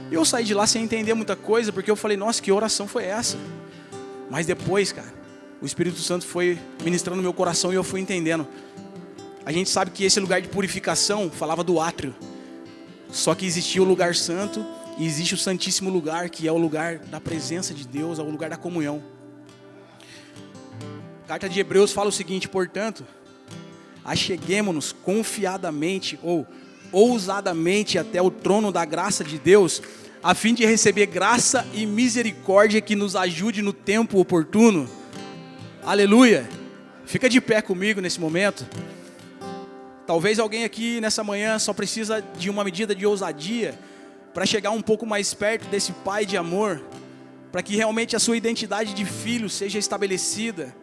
E eu saí de lá sem entender muita coisa, porque eu falei: nossa, que oração foi essa? Mas depois, cara, o Espírito Santo foi ministrando no meu coração e eu fui entendendo. A gente sabe que esse lugar de purificação falava do átrio. Só que existia o lugar santo e existe o santíssimo lugar, que é o lugar da presença de Deus, é o lugar da comunhão. A carta de Hebreus fala o seguinte: portanto, acheguemo-nos confiadamente ou ousadamente até o trono da graça de Deus, a fim de receber graça e misericórdia que nos ajude no tempo oportuno. Aleluia! Fica de pé comigo nesse momento. Talvez alguém aqui nessa manhã só precisa de uma medida de ousadia para chegar um pouco mais perto desse Pai de amor, para que realmente a sua identidade de filho seja estabelecida.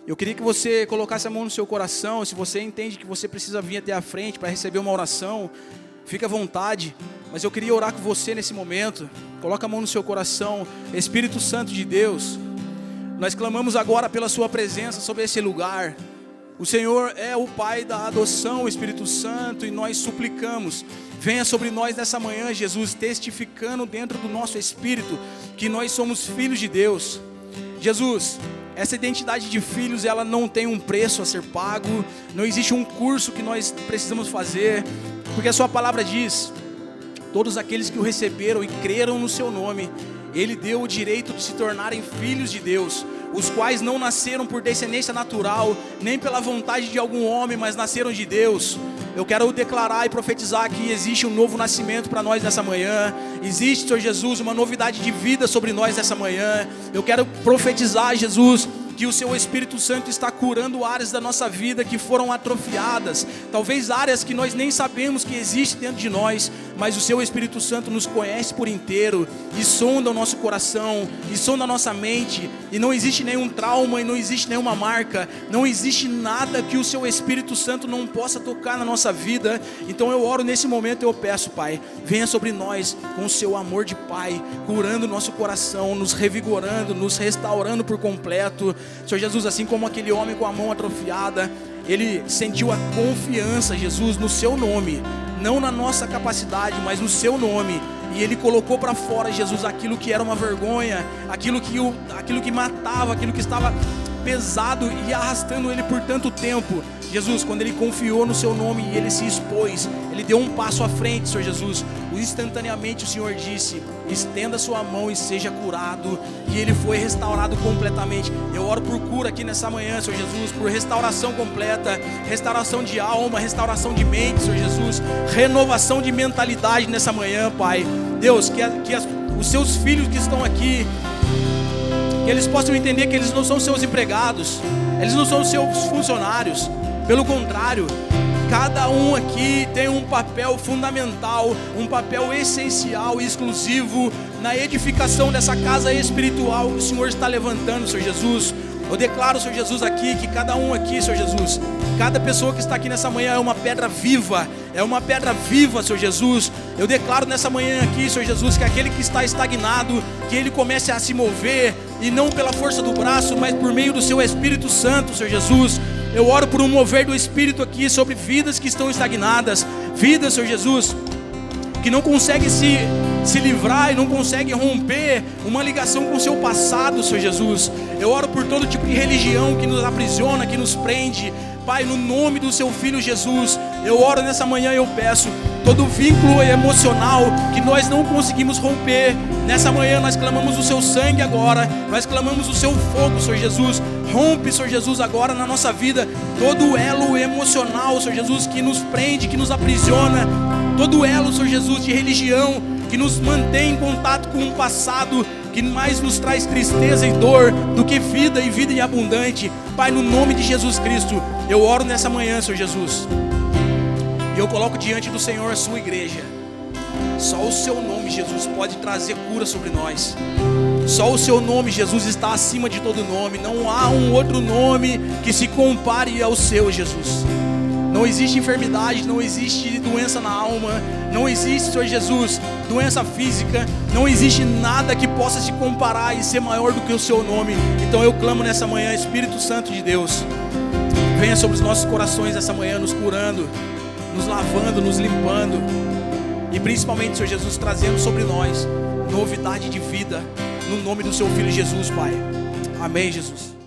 Eu queria que você colocasse a mão no seu coração. Se você entende que você precisa vir até a frente para receber uma oração, fica à vontade. Mas eu queria orar com você nesse momento. Coloca a mão no seu coração. Espírito Santo de Deus, Nós clamamos agora pela sua presença sobre esse lugar. O Senhor é o Pai da adoção, o Espírito Santo, e nós suplicamos, venha sobre nós nessa manhã, Jesus, testificando dentro do nosso espírito que nós somos filhos de Deus. Jesus, essa identidade de filhos, ela não tem um preço a ser pago, não existe um curso que nós precisamos fazer, porque a sua palavra diz: todos aqueles que o receberam e creram no seu nome, Ele deu o direito de se tornarem filhos de Deus, os quais não nasceram por descendência natural, nem pela vontade de algum homem, mas nasceram de Deus. Eu quero declarar e profetizar que existe um novo nascimento para nós nessa manhã. Existe, Senhor Jesus, uma novidade de vida sobre nós nessa manhã. Eu quero profetizar, Jesus, que o seu Espírito Santo está curando áreas da nossa vida que foram atrofiadas, talvez áreas que nós nem sabemos que existem dentro de nós, mas o seu Espírito Santo nos conhece por inteiro, e sonda o nosso coração, e sonda a nossa mente, e não existe nenhum trauma, e não existe nenhuma marca, não existe nada que o seu Espírito Santo não possa tocar na nossa vida. Então eu oro nesse momento, eu peço, Pai, venha sobre nós com o seu amor de Pai, curando o nosso coração, nos revigorando, nos restaurando por completo. Senhor Jesus, assim como aquele homem com a mão atrofiada, ele sentiu a confiança, Jesus, no seu nome, não na nossa capacidade, mas no seu nome, e ele colocou para fora, Jesus, aquilo que era uma vergonha, aquilo que matava, aquilo que estava pesado e arrastando ele por tanto tempo. Jesus, quando ele confiou no seu nome e ele se expôs, ele deu um passo à frente, Senhor Jesus. Instantaneamente o Senhor disse: estenda sua mão e seja curado, e ele foi restaurado completamente. Eu oro por cura aqui nessa manhã, Senhor Jesus, por restauração completa, restauração de alma, restauração de mente, Senhor Jesus, renovação de mentalidade nessa manhã, Pai. Deus, que os seus filhos que estão aqui, que eles possam entender que eles não são seus empregados, eles não são seus funcionários. Pelo contrário, cada um aqui tem um papel fundamental, um papel essencial e exclusivo na edificação dessa casa espiritual que o Senhor está levantando, Senhor Jesus. Eu declaro, Senhor Jesus, aqui, que cada um aqui, Senhor Jesus, cada pessoa que está aqui nessa manhã é uma pedra viva, Senhor Jesus. Eu declaro nessa manhã aqui, Senhor Jesus, que aquele que está estagnado, que ele comece a se mover, e não pela força do braço, mas por meio do seu Espírito Santo, Senhor Jesus. Eu oro por um mover do Espírito aqui sobre vidas que estão estagnadas, vidas, Senhor Jesus, que não conseguem se livrar e não conseguem romper uma ligação com o seu passado, Senhor Jesus. Eu oro por todo tipo de religião que nos aprisiona, que nos prende, Pai, no nome do seu Filho Jesus. Eu oro nessa manhã e eu peço todo vínculo emocional que nós não conseguimos romper. Nessa manhã nós clamamos o seu sangue agora, nós clamamos o seu fogo, Senhor Jesus. Rompe, Senhor Jesus, agora na nossa vida todo elo emocional, Senhor Jesus, que nos prende, que nos aprisiona, todo elo, Senhor Jesus, de religião que nos mantém em contato com um passado que mais nos traz tristeza e dor do que vida e vida em abundante. Pai, no nome de Jesus Cristo, eu oro nessa manhã, Senhor Jesus, e eu coloco diante do Senhor a sua igreja. Só o seu nome, Jesus, pode trazer cura sobre nós. Só o seu nome, Jesus, está acima de todo nome. Não há um outro nome que se compare ao seu, Jesus. Não existe enfermidade, não existe doença na alma, não existe, Senhor Jesus, doença física, não existe nada que possa se comparar e ser maior do que o seu nome. Então eu clamo nessa manhã, Espírito Santo de Deus, venha sobre os nossos corações essa manhã, nos curando, nos lavando, nos limpando, e principalmente, Senhor Jesus, trazendo sobre nós novidade de vida, no nome do seu Filho Jesus, Pai. Amém, Jesus.